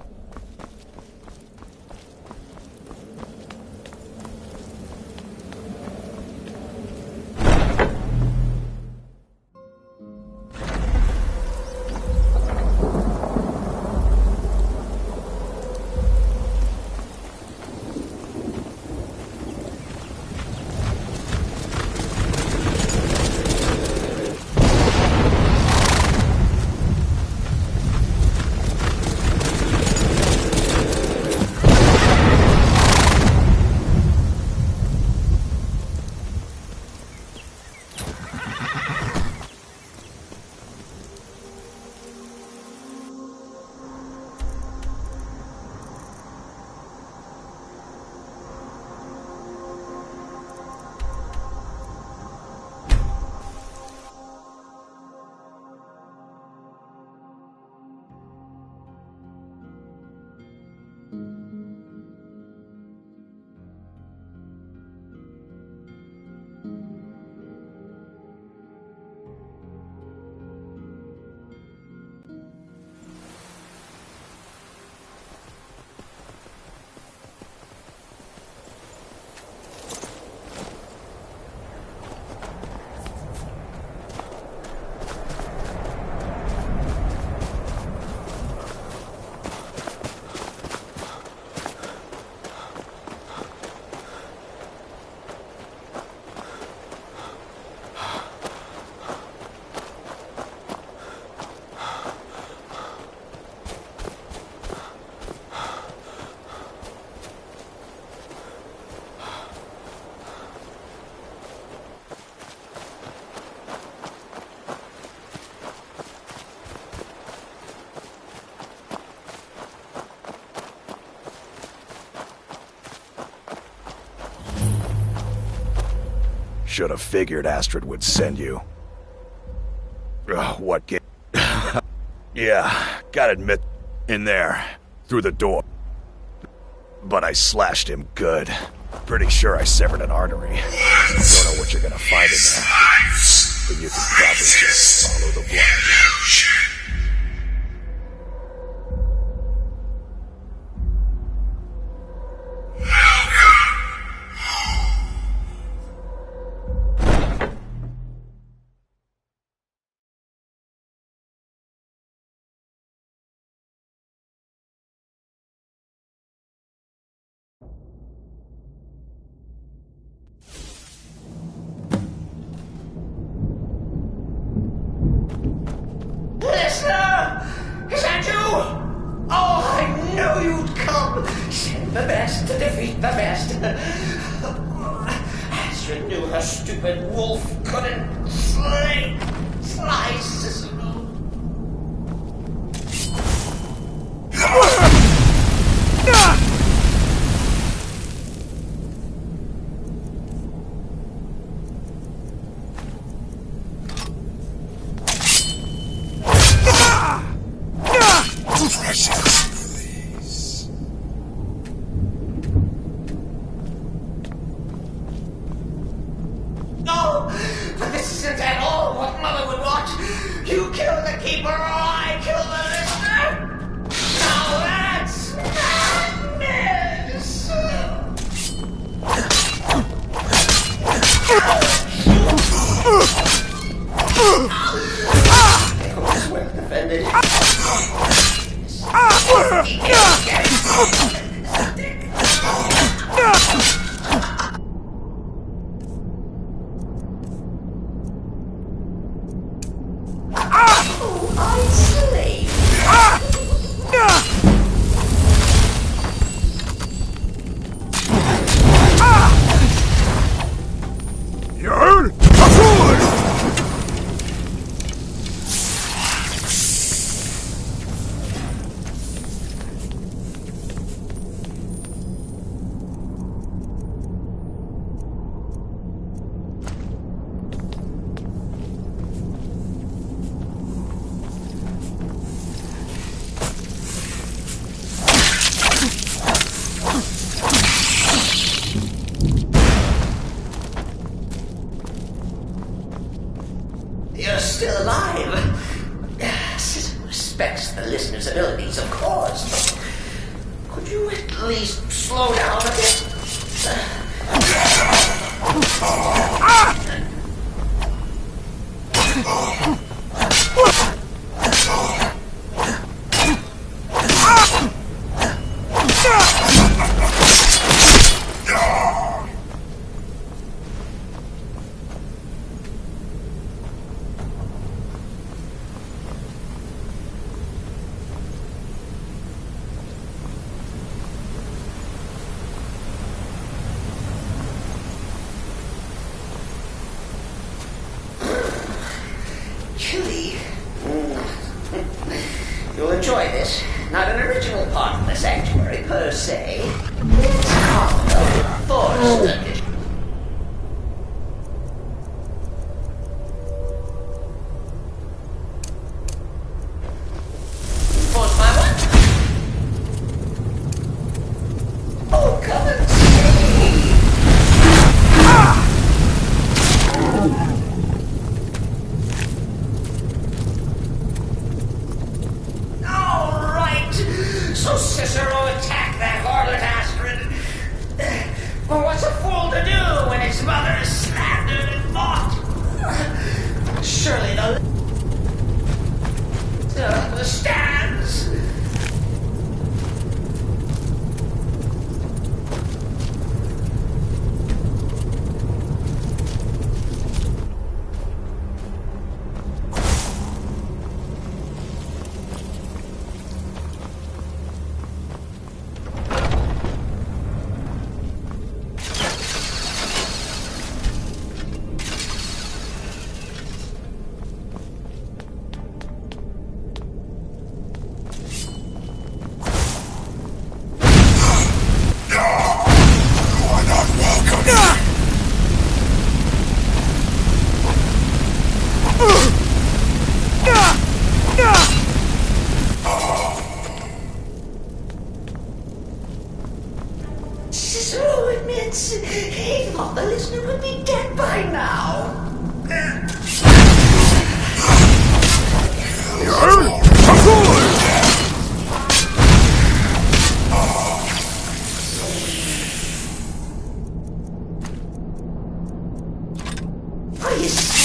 Should have figured Astrid would send you. What game? Yeah, gotta admit, in there, through the door. But I slashed him good. Pretty sure I severed an artery. Don't know what you're gonna find in there. But you can probably just follow the blood. Listener! Is that you? Oh, I knew you'd come! Send the best to defeat the best. Astrid knew her stupid wolf couldn't slice Cicero. No! But this isn't at all what Mother would want! You kill the Keeper or I kill the Listener! Now that's madness! It was well defended. Oh, I slave. You're a fool! You're still alive. Citizen respects the Listener's abilities, of course. Could you at least slow down a bit? Chilly. You'll enjoy this. Not an original part of the sanctuary, per se. It's common, forced addition. Force my what? Oh, come and see! So Cicero attacked that harlot Astrid. Or what's a fool Cicero admits he thought the listener would be dead by now. Are you safe?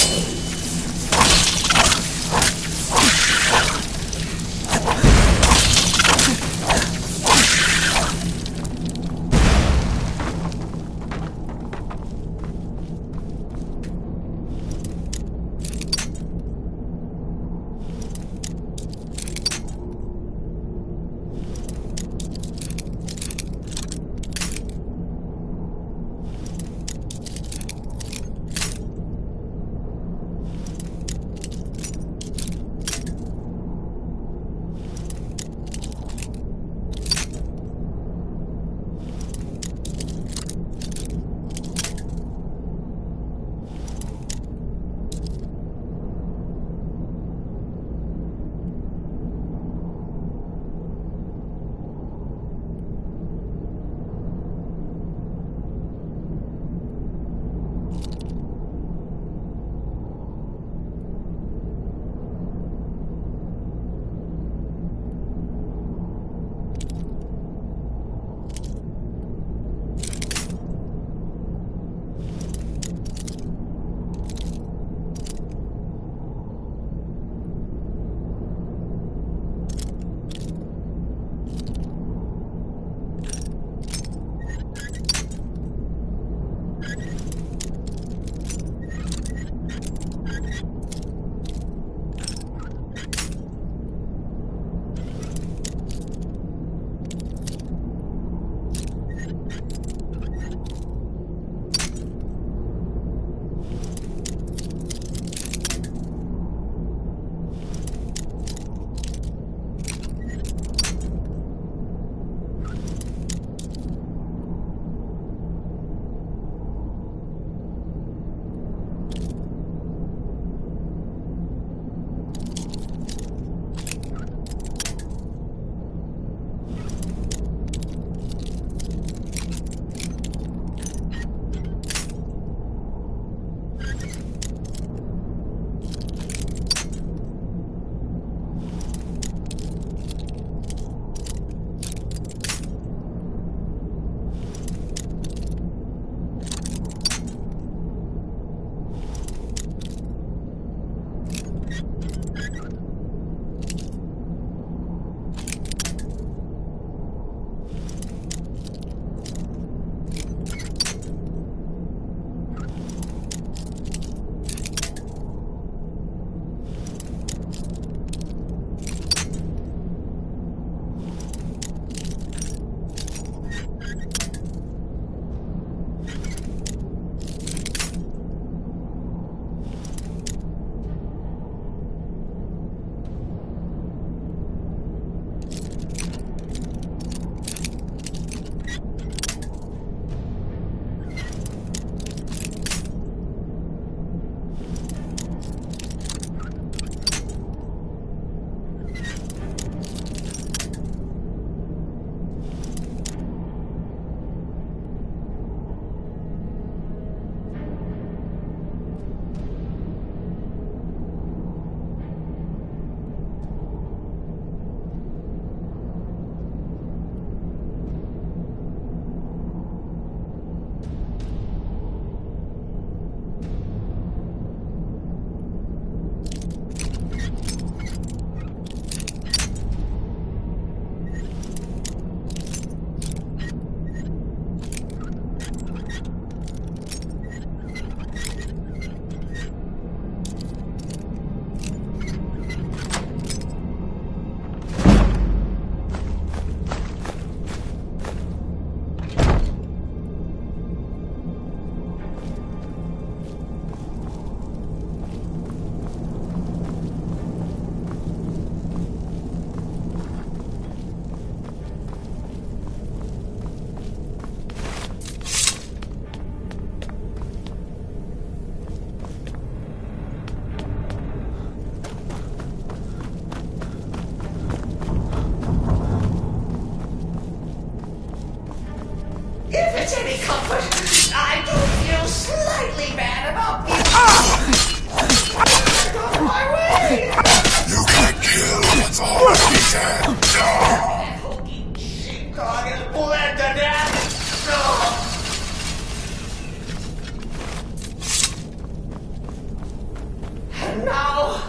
And now,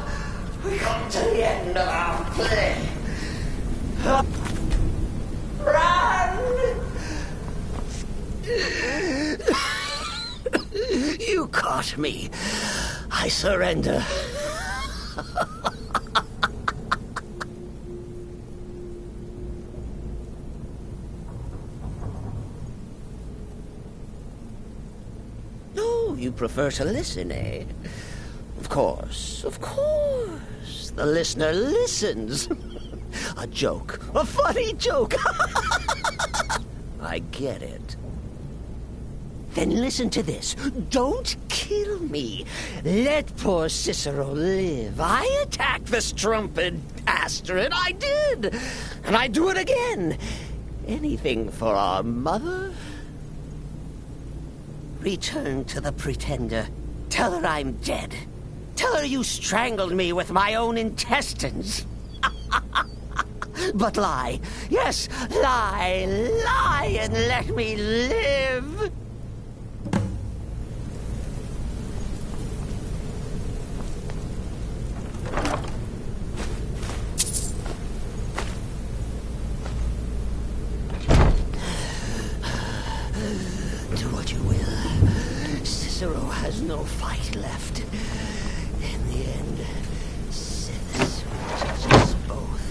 we come to the end of our play. Run! You caught me. I surrender. Oh, you prefer to listen, eh? Of course, of course. The listener listens. A joke. A funny joke. I get it. Then listen to this. Don't kill me. Let poor Cicero live. I attacked the strumpet Astrid. I did. And I'd do it again. Anything for our mother? Return to the Pretender. Tell her I'm dead. Tell her you strangled me with my own intestines. But lie. Yes, lie. Lie and let me live. Do what you will. Cicero has no fight left. In the end, Sithis will judge us both.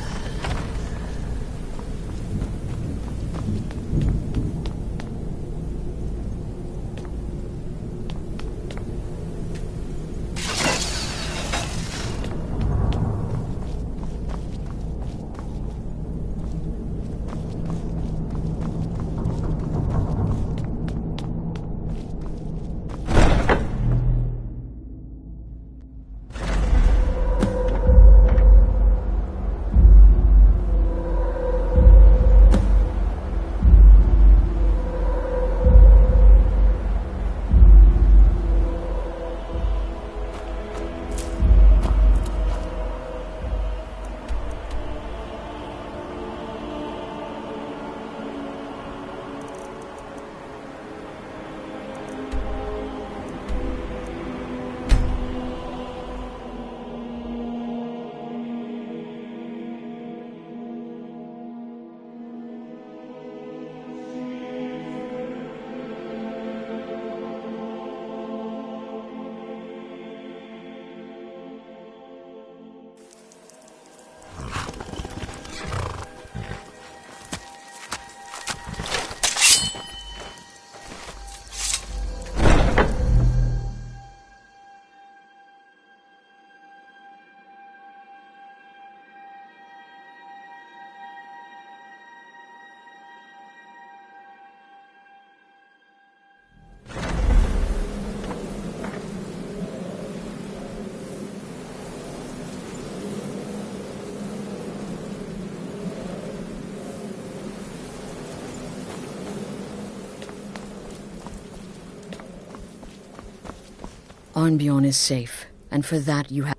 Arnbjorn is safe, and for that you have...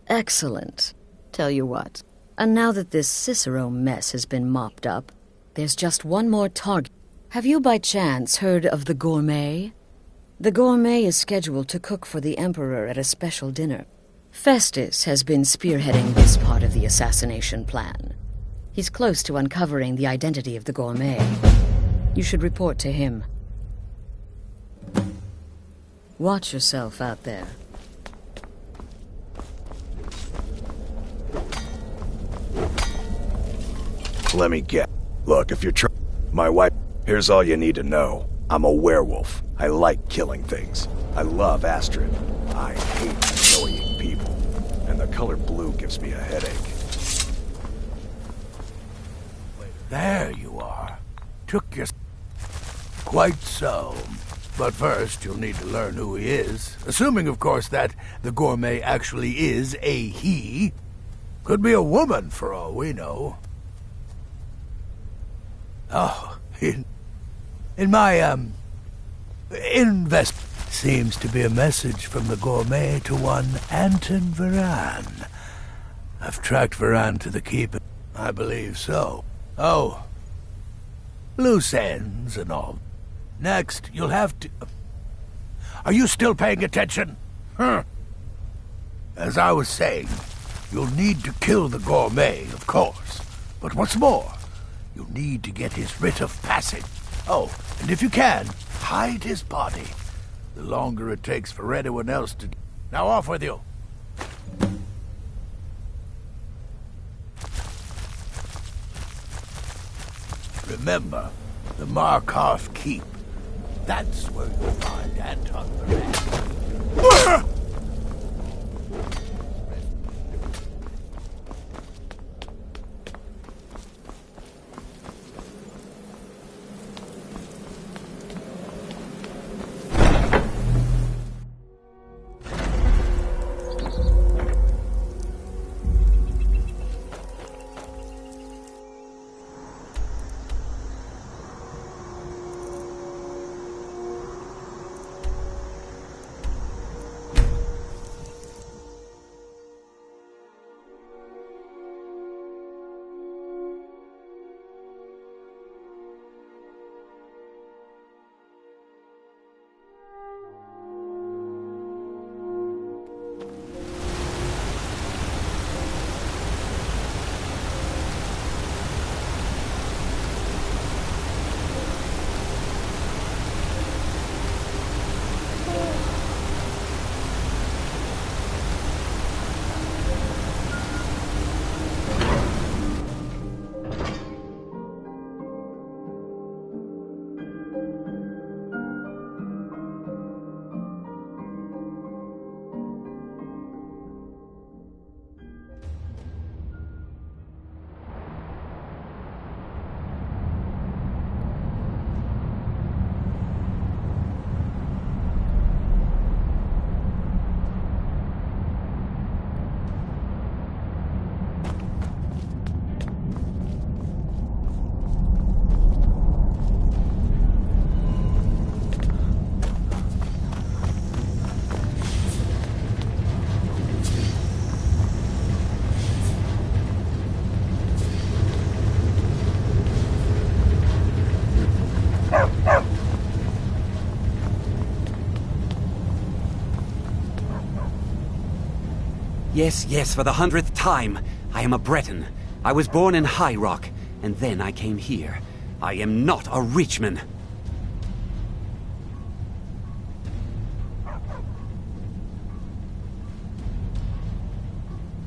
Excellent. Tell you what, and now that this Cicero mess has been mopped up, there's just one more target. Have you by chance heard of the Gourmet? The Gourmet is scheduled to cook for the Emperor at a special dinner. Festus has been spearheading this part of the assassination plan. He's close to uncovering the identity of the Gourmet. You should report to him. Watch yourself out there. Let me get. Look, if you're my wife, here's all you need to know. I'm a werewolf. I like killing things. I love Astrid. I hate annoying people. And the color blue gives me a headache. There you are. Took your... Quite so. But first, you'll need to learn who he is. Assuming, of course, that the Gourmet actually is a he. Could be a woman, for all we know. Oh, in my, invest... Seems to be a message from the Gourmet to one Anton Varan. I've tracked Varan to the keep. I believe so. Oh. Loose ends and all. Next, you'll have to... Are you still paying attention? Huh? As I was saying, you'll need to kill the gourmet, of course. But what's more, you'll need to get his writ of passage. Oh, and if you can, hide his body. The longer it takes for anyone else to... Now off with you! Remember, the Markarth Keep. That's where you'll find Anton the Red. Yes, yes, for the 100th time. I am a Breton. I was born in High Rock, and then I came here. I am not a Reachman.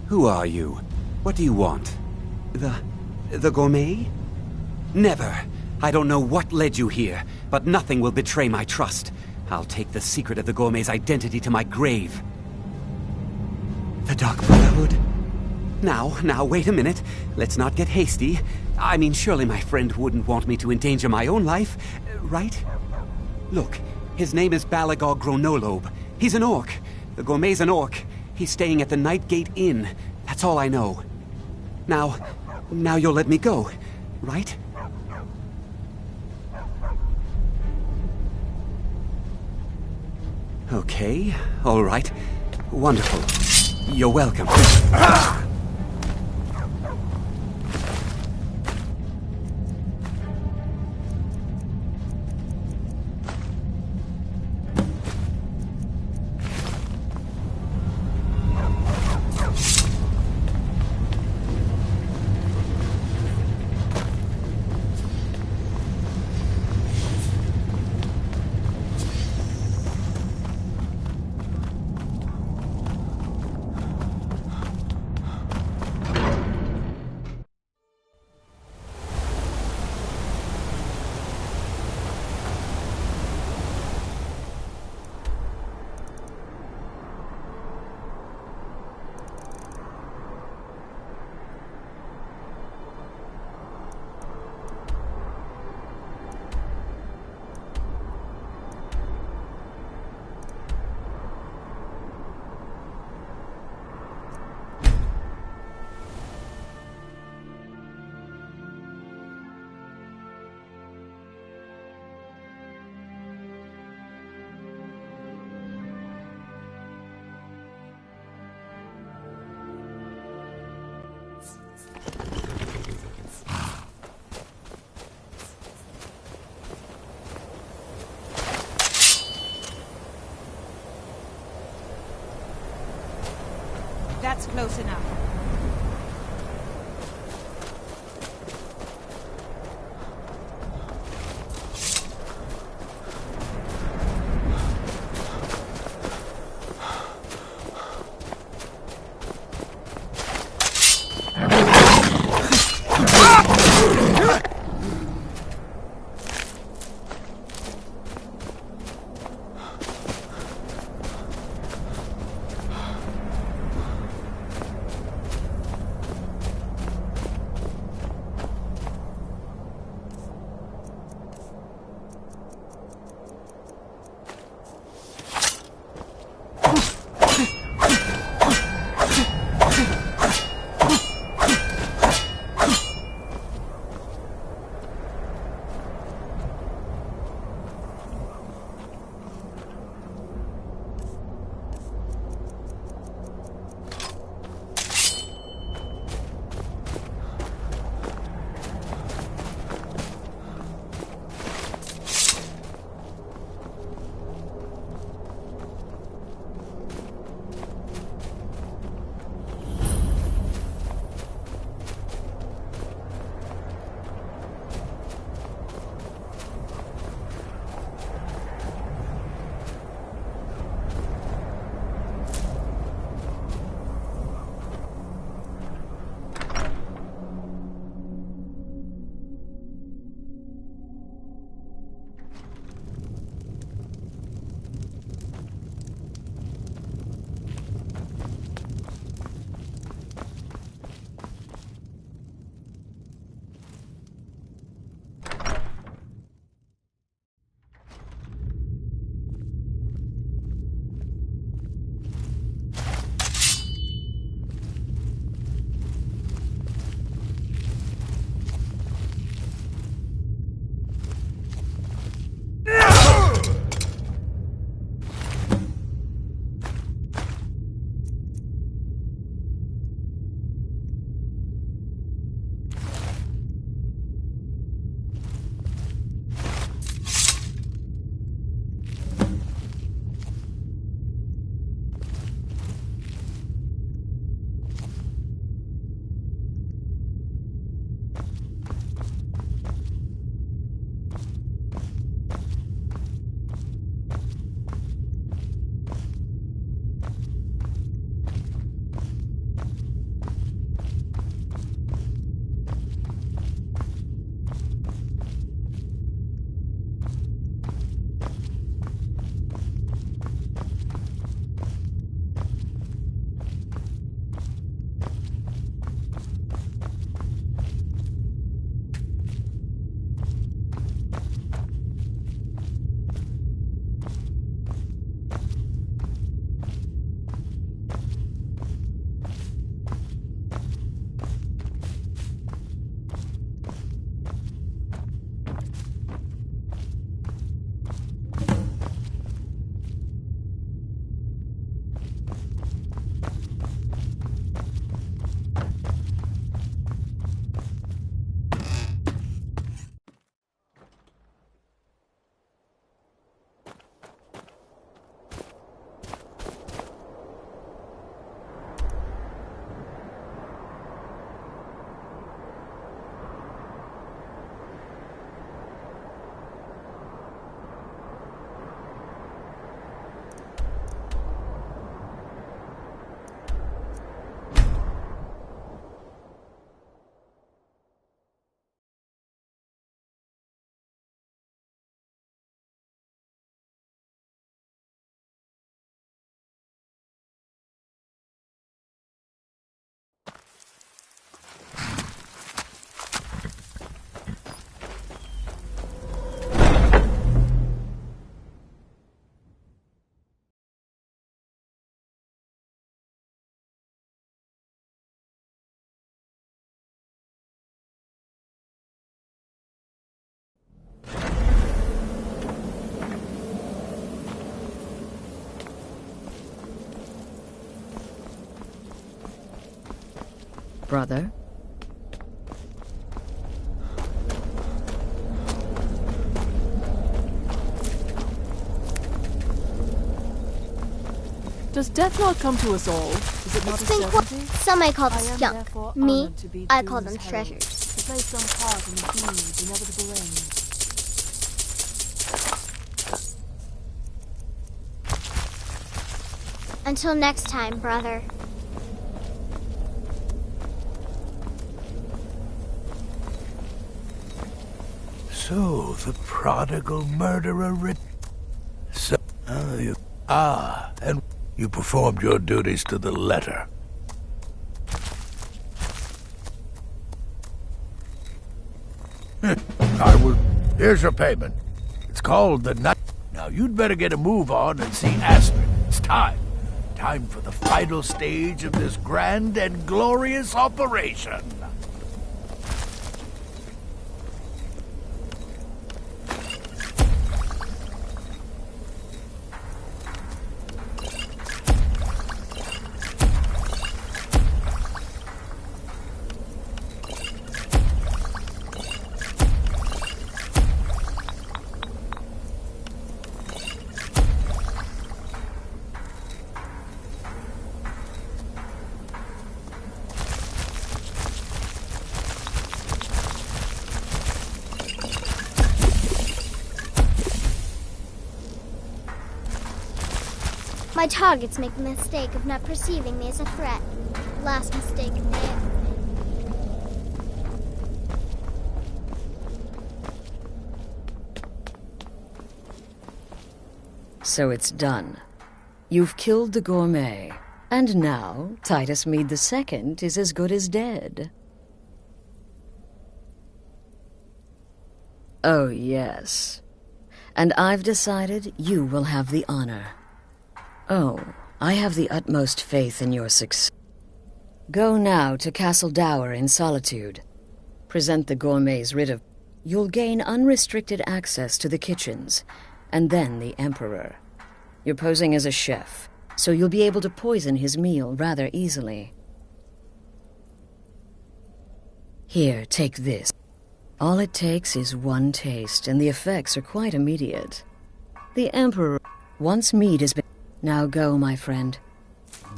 Who are you? What do you want? The gourmet? Never. I don't know what led you here, but nothing will betray my trust. I'll take the secret of the gourmet's identity to my grave. The Dark Brotherhood? Now, wait a minute. Let's not get hasty. I mean, surely my friend wouldn't want me to endanger my own life, right? Look, his name is Balagog Gronolobe. He's an orc. The gourmet's an orc. He's staying at the Nightgate Inn. That's all I know. Now you'll let me go, right? Okay, all right. Wonderful. You're welcome. That's close enough. Brother? Does death not come to us all? Is it not It's a been certainty? Some may call I them am skunk. therefore Me, honored to be I call them Doom's herald, treasures. to play some part in the doom's inevitable end. Until next time, brother. So, the prodigal murderer and you performed your duties to the letter. Here's your payment. It's called the night. Now you'd better get a move on and see Astrid. It's time. Time for the final stage of this grand and glorious operation. My targets make the mistake of not perceiving me as a threat. Last mistake of the day. So it's done. You've killed the gourmet, and now Titus Mead II is as good as dead. Oh, yes. And I've decided you will have the honor. Oh, I have the utmost faith in your success. Go now to Castle Dower in Solitude. Present the gourmet's writ of... You'll gain unrestricted access to the kitchens, and then the Emperor. You're posing as a chef, so you'll be able to poison his meal rather easily. Here, take this. All it takes is one taste, and the effects are quite immediate. The Emperor, once mead has been... Now go, my friend.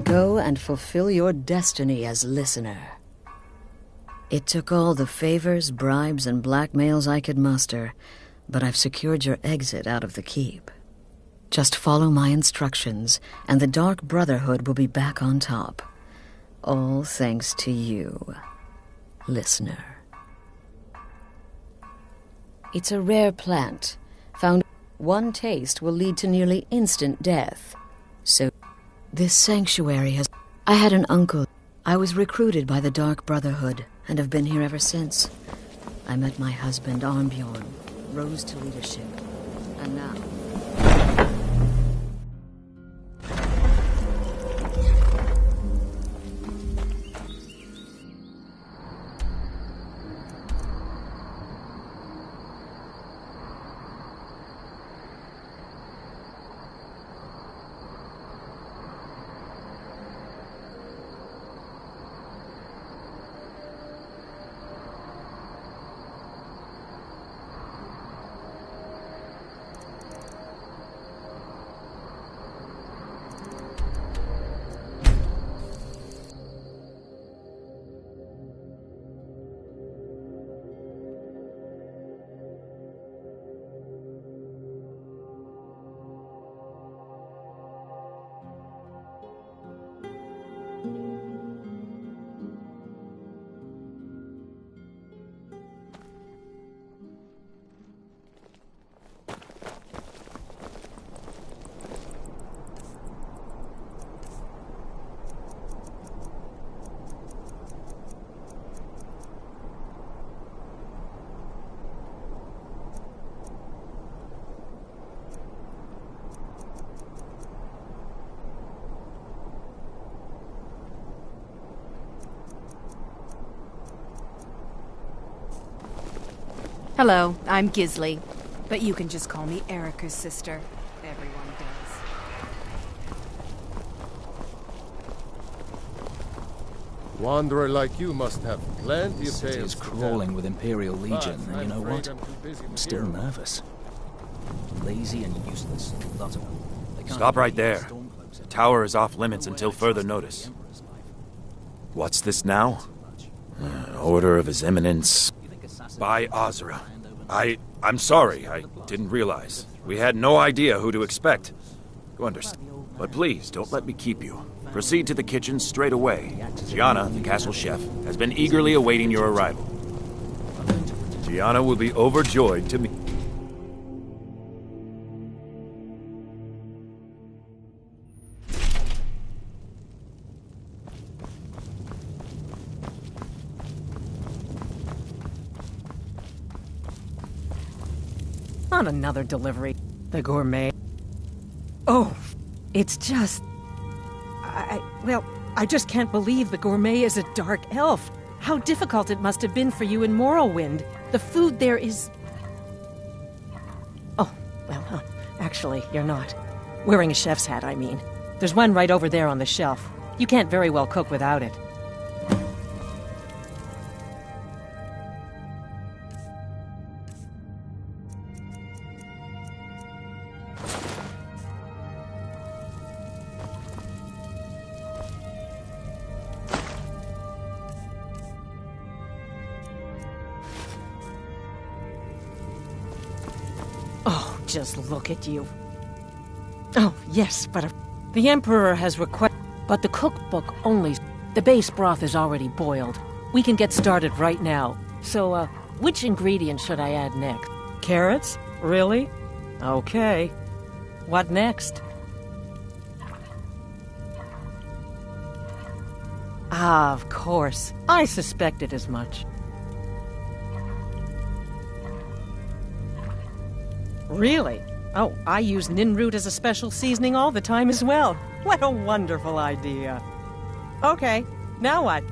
Go and fulfill your destiny as listener. It took all the favors, bribes, and blackmails I could muster, but I've secured your exit out of the keep. Just follow my instructions, and the Dark Brotherhood will be back on top. All thanks to you, listener. It's a rare plant. Found one taste will lead to nearly instant death. So, this sanctuary has... I had an uncle. I was recruited by the Dark Brotherhood, and have been here ever since. I met my husband, Armbjorn, rose to leadership, and now... Hello, I'm Gisli, but you can just call me Erica's sister. Everyone does. Wanderer like you must have plenty of City tales is to crawling tell. with Imperial Legion, But and you know I'm afraid what? I'm too busy I'm with still you. nervous. Lazy and useless, a lot of them. They can't Stop right even keep there. Stormcloaks tower is off limits until further notice. What's this now? An order of His Eminence. By Ozra. I'm sorry, I didn't realize. We had no idea who to expect. You understand. But please, don't let me keep you. Proceed to the kitchen straight away. Gianna, the castle chef, has been eagerly awaiting your arrival. Gianna will be overjoyed to meet. Not another delivery. The gourmet. Oh, it's just... I just can't believe the gourmet is a dark elf. How difficult it must have been for you in Morrowind. The food there is... Oh, well, actually, you're not. Wearing a chef's hat, I mean. There's one right over there on the shelf. You can't very well cook without it. Just look at you. Oh, yes, but the Emperor has requested... But the cookbook only... The base broth is already boiled. We can get started right now. So, which ingredient should I add next? Carrots? Really? Okay. What next? Ah, of course. I suspected as much. Really? Oh, I use ninroot as a special seasoning all the time as well. What a wonderful idea. Okay, now what?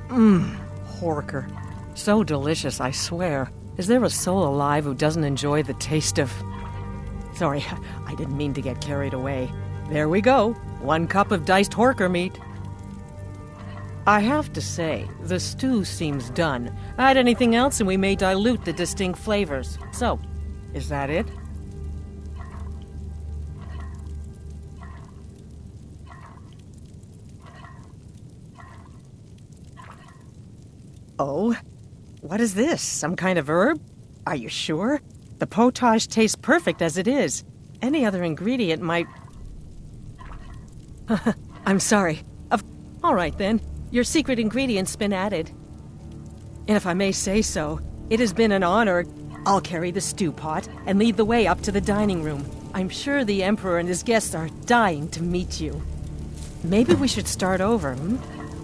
Horker. So delicious, I swear. Is there a soul alive who doesn't enjoy the taste of... Sorry, I didn't mean to get carried away. There we go. 1 cup of diced horker meat. I have to say, the stew seems done. Add anything else and we may dilute the distinct flavors. So, is that it? Oh? What is this? Some kind of herb? Are you sure? The potage tastes perfect as it is. Any other ingredient might... I'm sorry. All right, then. Your secret ingredient's been added. And if I may say so, it has been an honor. I'll carry the stew pot and lead the way up to the dining room. I'm sure the Emperor and his guests are dying to meet you. Maybe we should start over,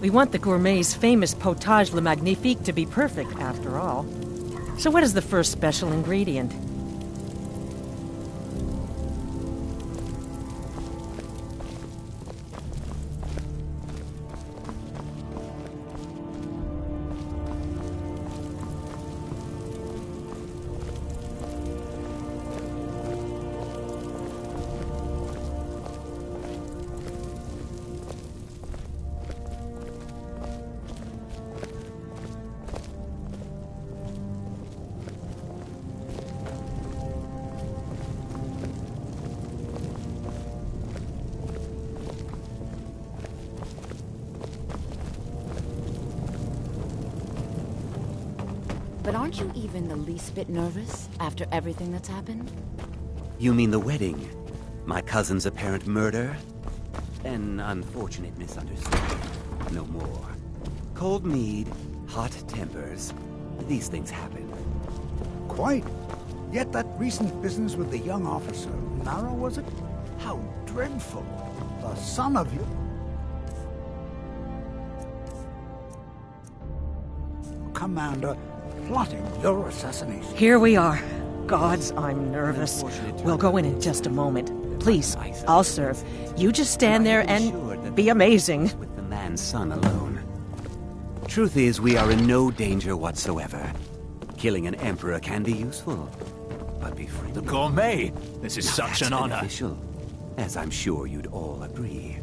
We want the gourmet's famous potage le magnifique to be perfect, after all. So what is the first special ingredient? But aren't you even the least bit nervous after everything that's happened? You mean the wedding? My cousin's apparent murder? An unfortunate misunderstanding. No more. Cold mead, hot tempers. These things happen. Quite. Yet that recent business with the young officer, Nara, was it? How dreadful. The son of you... Commander, plotting your assassination. Here we are. Gods, I'm nervous. We'll go in just a moment. Please, I'll serve. You just stand there and be amazing. With the man's son alone. Truth is, we are in no danger whatsoever. Killing an emperor can be useful, but befriending... The gourmet! This is such an honor. Beneficial, as I'm sure you'd all agree.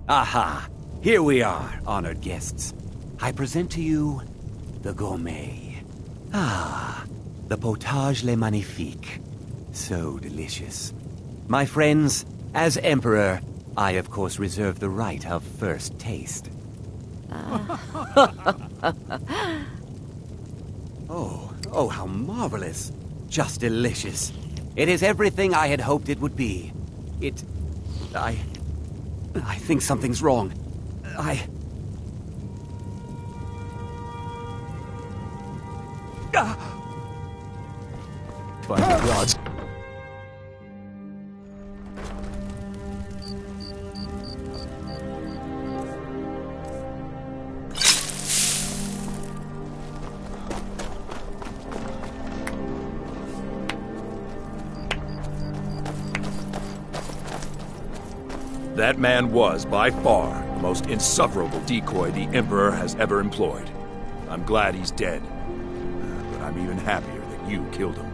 Aha! Here we are, honored guests. I present to you the gourmet. Ah, The potage le magnifique. So delicious. My friends, as Emperor, I of course reserve the right of first taste. Oh, how marvelous. Just delicious. It is everything I had hoped it would be. I think something's wrong. By the gods. That man was, by far, the most insufferable decoy the Emperor has ever employed. I'm glad he's dead. But I'm even happier that you killed him.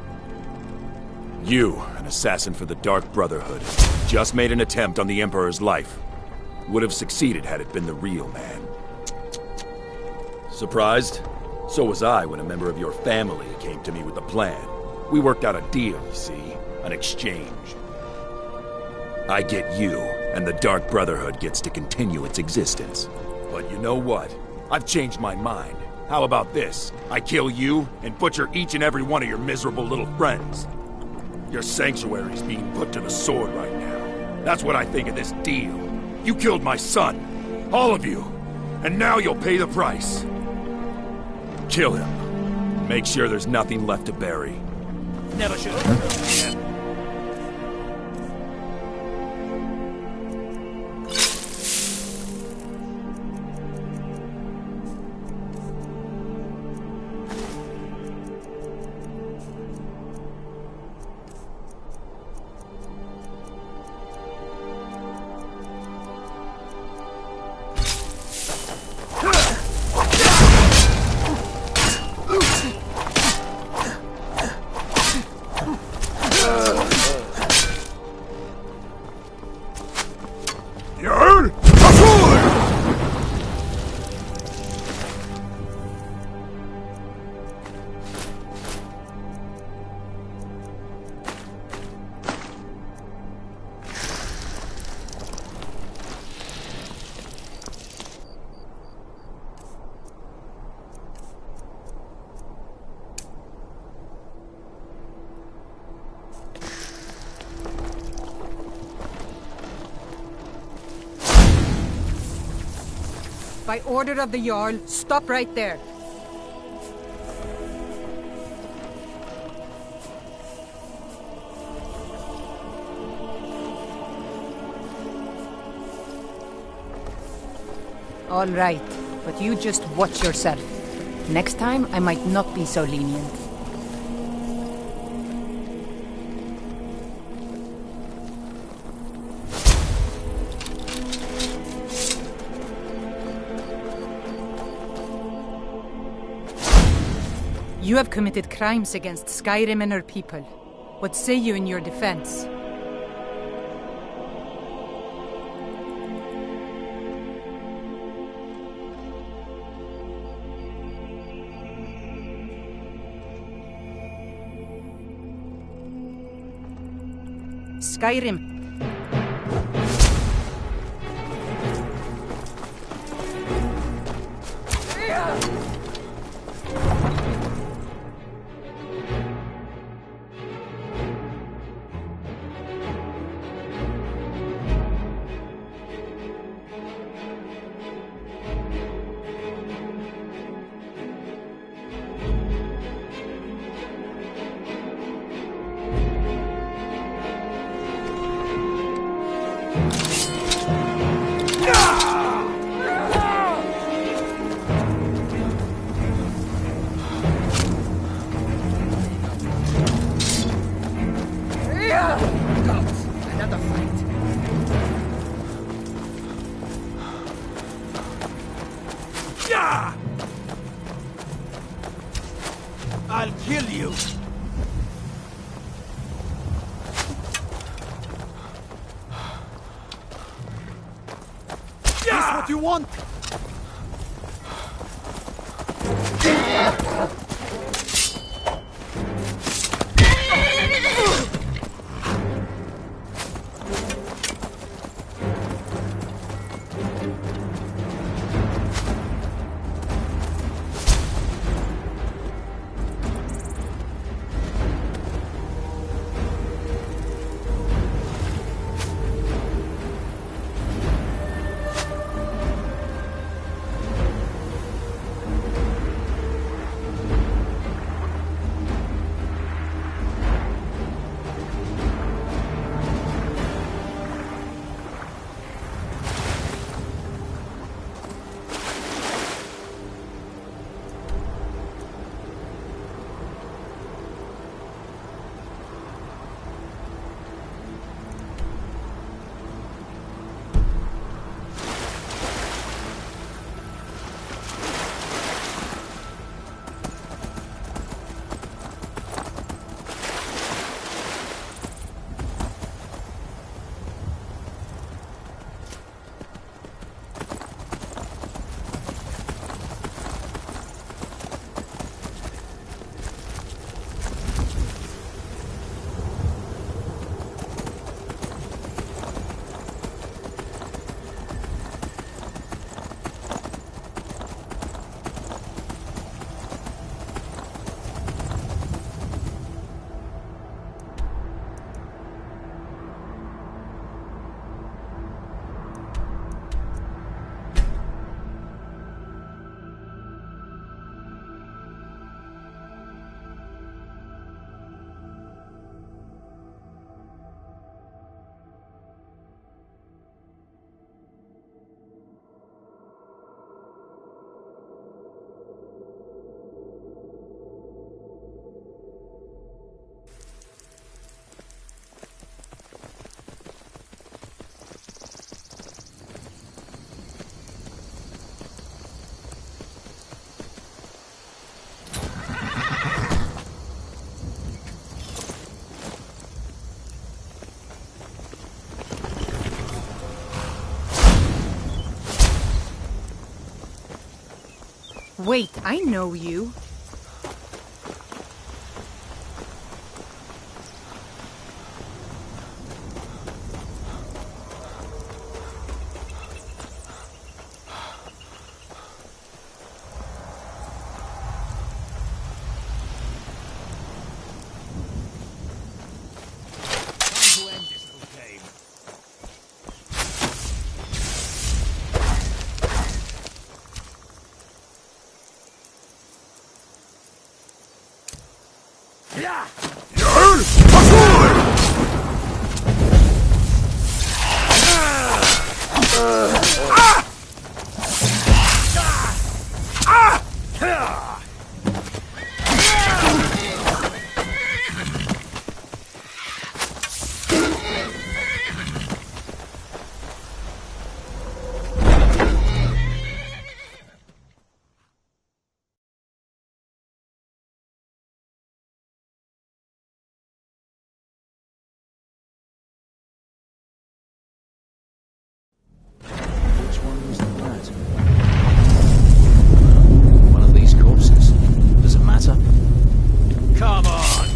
You, an assassin for the Dark Brotherhood, just made an attempt on the Emperor's life. Would have succeeded had it been the real man. Surprised? So was I when a member of your family came to me with a plan. We worked out a deal, you see. An exchange. I get you, and the Dark Brotherhood gets to continue its existence. But you know what? I've changed my mind. How about this? I kill you, and butcher each and every one of your miserable little friends. Your sanctuary's being put to the sword right now. That's what I think of this deal. You killed my son. All of you. And now you'll pay the price. Kill him. Make sure there's nothing left to bury. Never should have. By order of the Jarl, stop right there. All right, but you just watch yourself. Next time, I might not be so lenient. You have committed crimes against Skyrim and her people. What say you in your defense? Skyrim. Another fight. I'll kill you. Is this what you want? Wait, I know you. Which one was that? One of these corpses. Does it matter? Come on!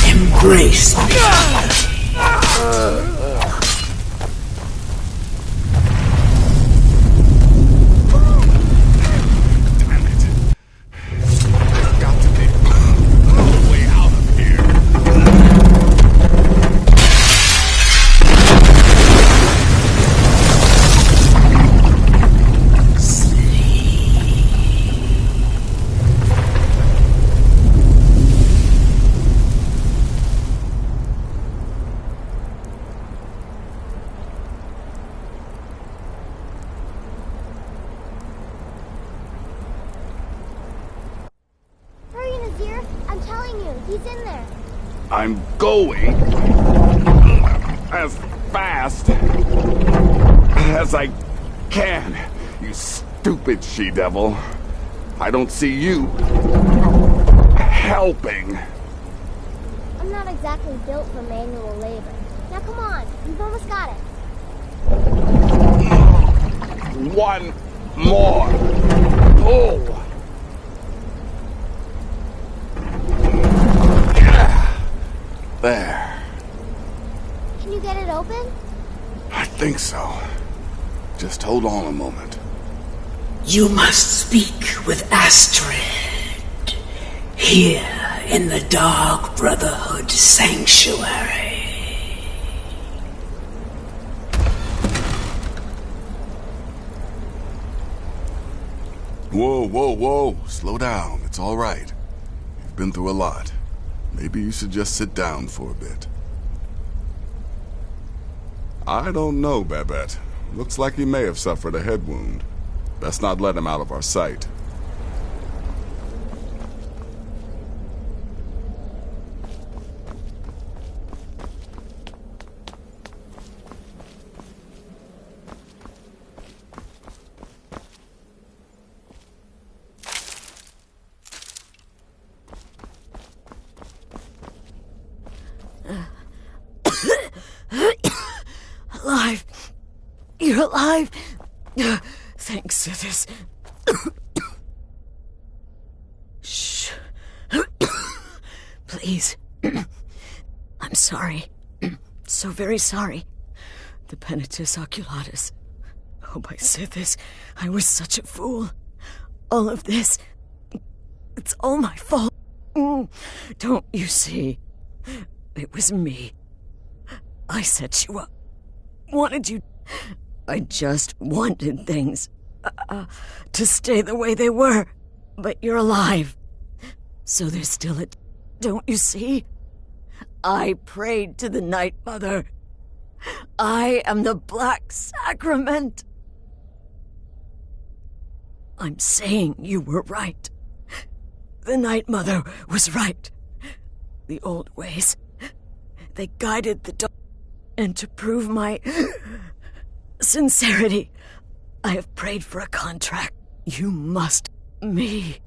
Embrace me. I'm going as fast as I can, you stupid she-devil. I don't see you helping. I'm not exactly built for manual labor. Now come on, you've almost got it. One more pull. There. Can you get it open? I think so. Just hold on a moment. You must speak with Astrid. Here in the Dark Brotherhood Sanctuary. Whoa, whoa, whoa. Slow down. It's all right. You've been through a lot. Maybe you should just sit down for a bit. I don't know, Babette. Looks like he may have suffered a head wound. Best not let him out of our sight. alive! Thanks, Sithis. Shh. Please. I'm sorry. So very sorry. The Penitus Oculatus. Oh, my Sithis, I was such a fool. All of this, it's all my fault. Don't you see? It was me. I set you up. Wanted you... I just wanted things to stay the way they were. But you're alive. So there's still a... Don't you see? I prayed to the Night Mother. I am the Black Sacrament. I'm saying you were right. The Night Mother was right. The old ways, they guided the dark. And to prove my sincerity, I have prayed for a contract. You must me.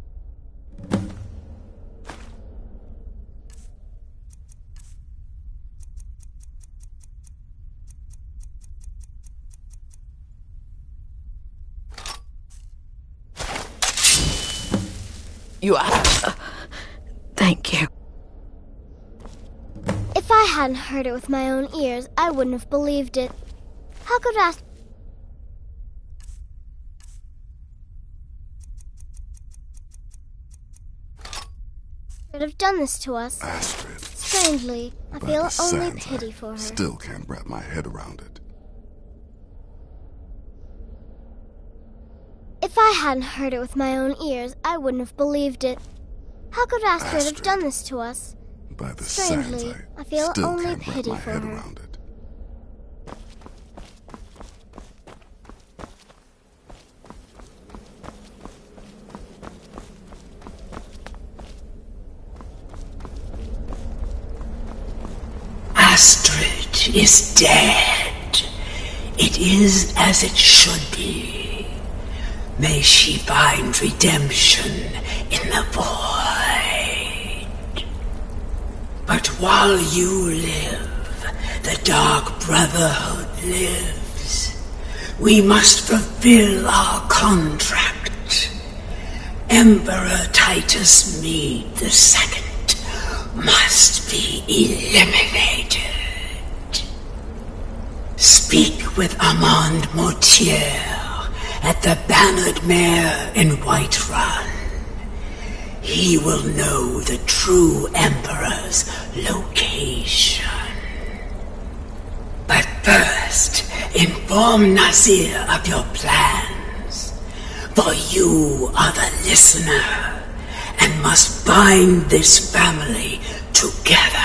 You are. Thank you. If I hadn't heard it with my own ears, I wouldn't have believed it. How could Astrid have done this to us? Astrid. Strangely, I By feel the only sands, pity for her. Still can't wrap my head around it. If I hadn't heard it with my own ears, I wouldn't have believed it. How could Astrid have done this to us? By the Strangely, sands, I feel still only can't wrap pity my for head her. around it. Astrid is dead. It is as it should be. May she find redemption in the void. But while you live, the Dark Brotherhood lives. We must fulfill our contract. Emperor Titus Mede II must be eliminated. Speak with Armand Mortier at the Bannered Mare in Whiterun. He will know the true Emperor's location. But first, inform Nazir of your plans, for you are the listener and must bind this family together.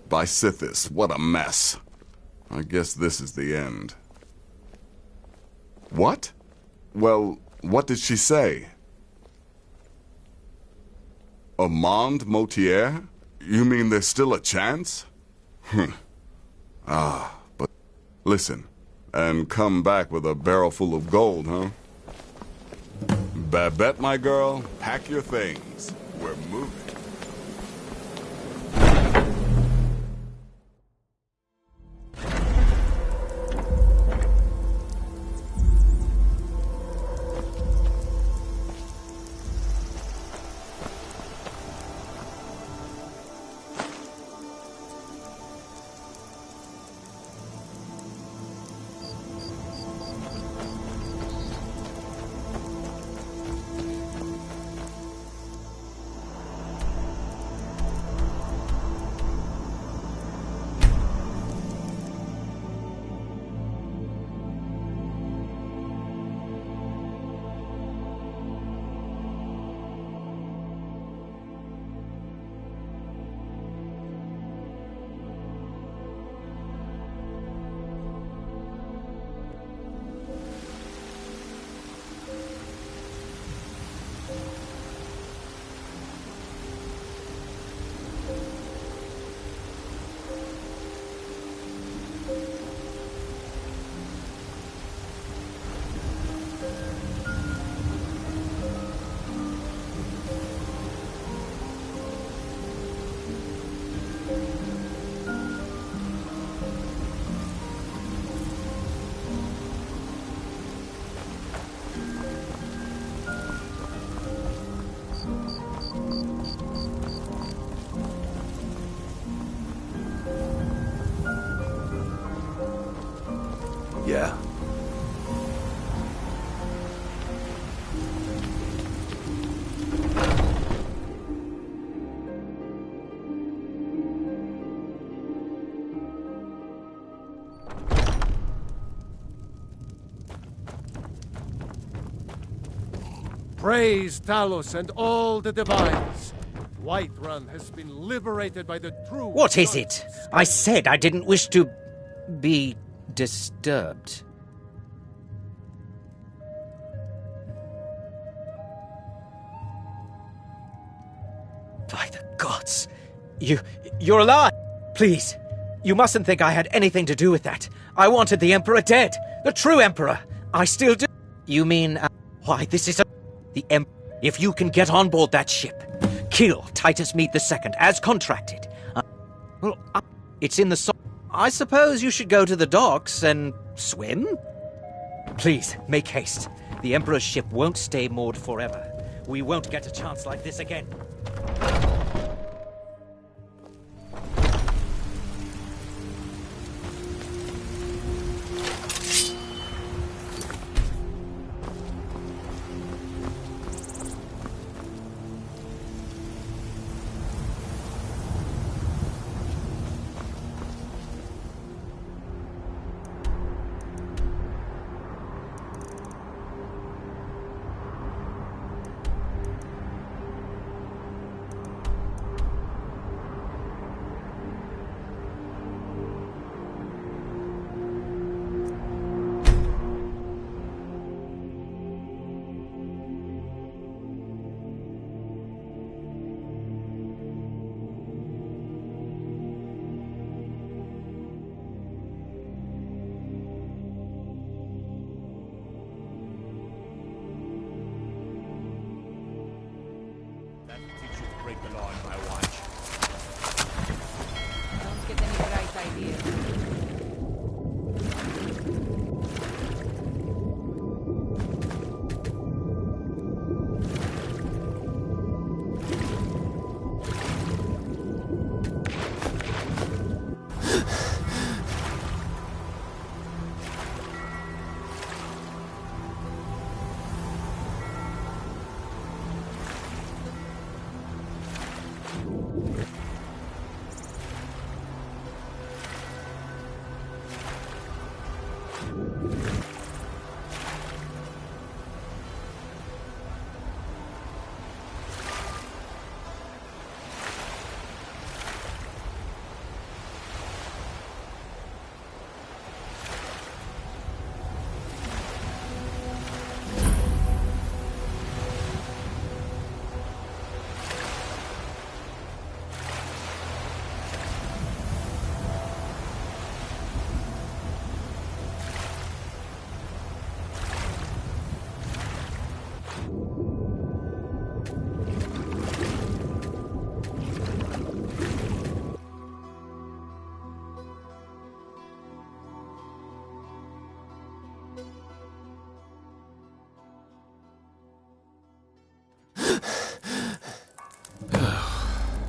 By Sithis, what a mess. I guess this is the end. What? Well, what did she say? Armand Mortier? You mean there's still a chance? But listen, and come back with a barrel full of gold, huh? Babette, my girl, pack your things. We're moving. Yeah. Praise Talos and all the divines. Whiterun has been liberated by the true... What is it? I said I didn't wish to be disturbed. By the gods! You're alive! Please, you mustn't think I had anything to do with that. I wanted the Emperor dead. The true Emperor. I still do. You mean... why, this is the Emperor. If you can get on board that ship, kill Titus Mead II, as contracted. It's in the... I suppose you should go to the docks and swim? Please, make haste. The Emperor's ship won't stay moored forever. We won't get a chance like this again.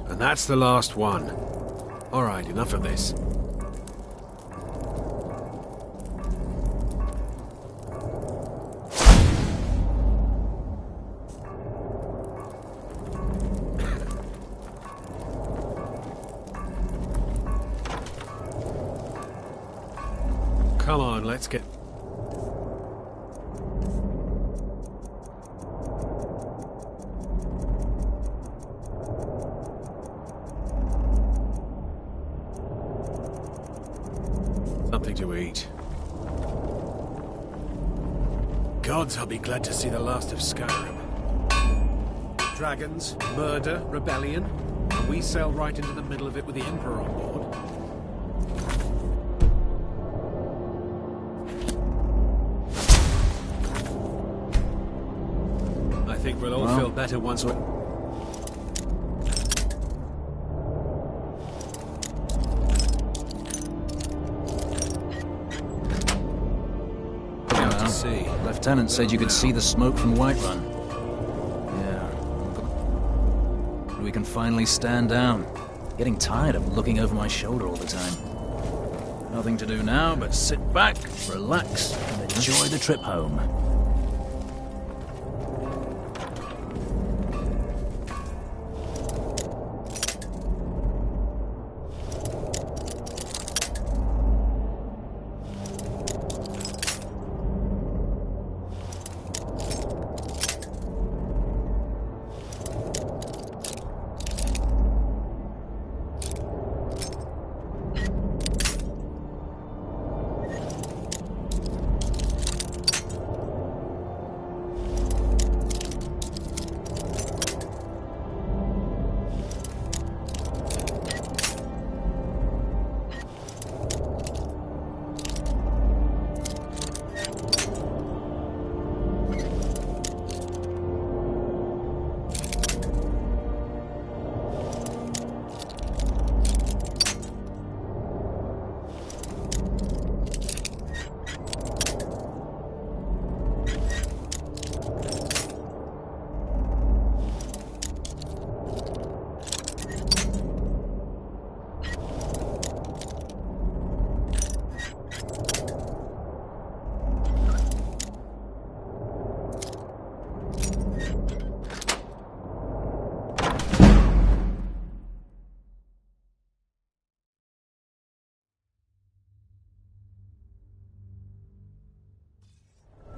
And that's the last one. All right, enough of this. Come on, let's get... something to eat. Gods, I'll be glad to see the last of Skyrim. Dragons, murder, rebellion. We sail right into the middle of it with the Emperor on board. I think we'll all feel better once we're... Lieutenant said you could see the smoke from Whiterun. Yeah. We can finally stand down. Getting tired of looking over my shoulder all the time. Nothing to do now but sit back, relax, and enjoy the trip home.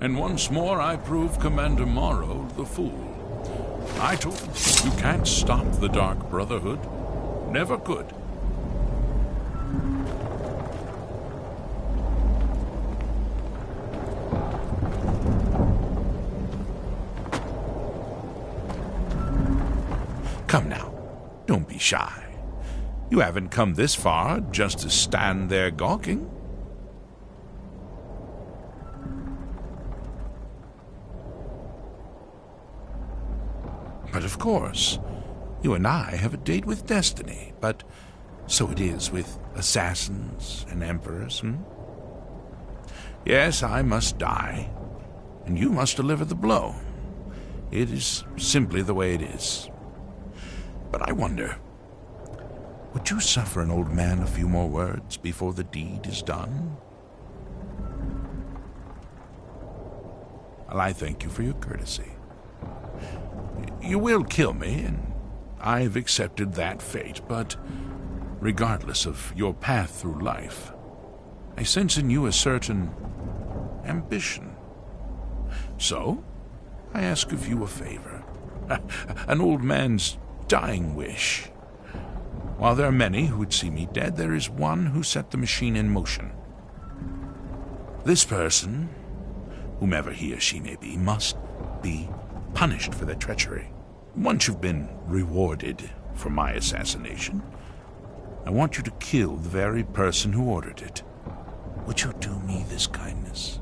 And once more I prove Commander Morrow the fool. I told him, you can't stop the Dark Brotherhood. Never could. Come now, don't be shy. You haven't come this far just to stand there gawking. But of course, you and I have a date with destiny, but so it is with assassins and emperors, Yes, I must die, and you must deliver the blow. It is simply the way it is. But I wonder, would you suffer an old man a few more words before the deed is done? Well, I thank you for your courtesy. You will kill me, and I've accepted that fate, but regardless of your path through life, I sense in you a certain ambition. So, I ask of you a favor. An old man's dying wish. While there are many who would see me dead, there is one who set the machine in motion. This person, whomever he or she may be, must be punished for their treachery. Once you've been rewarded for my assassination, I want you to kill the very person who ordered it. Would you do me this kindness?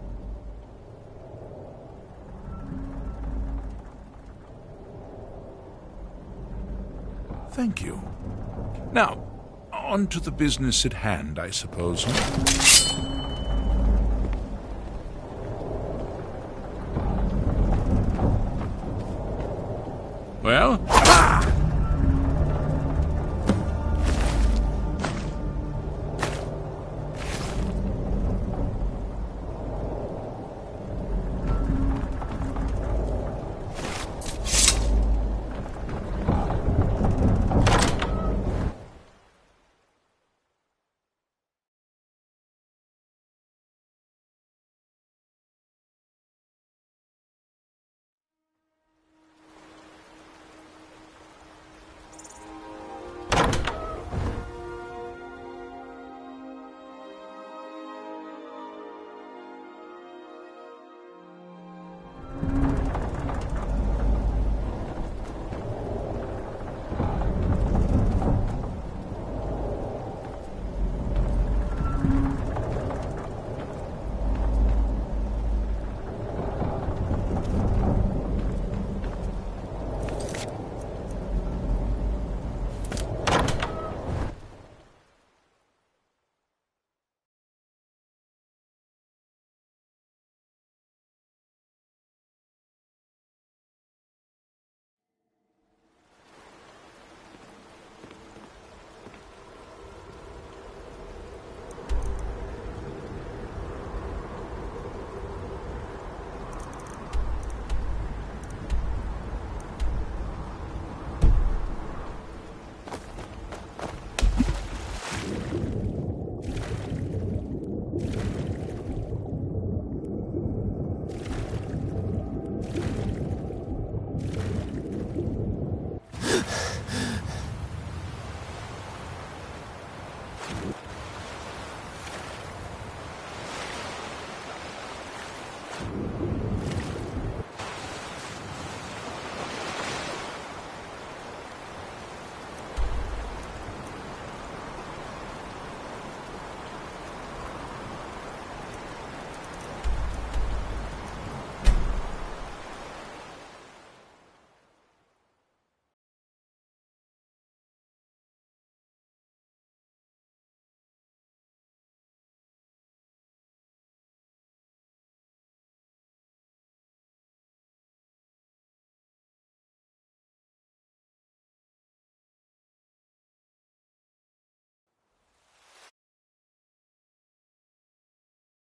Thank you. Now, on to the business at hand, I suppose.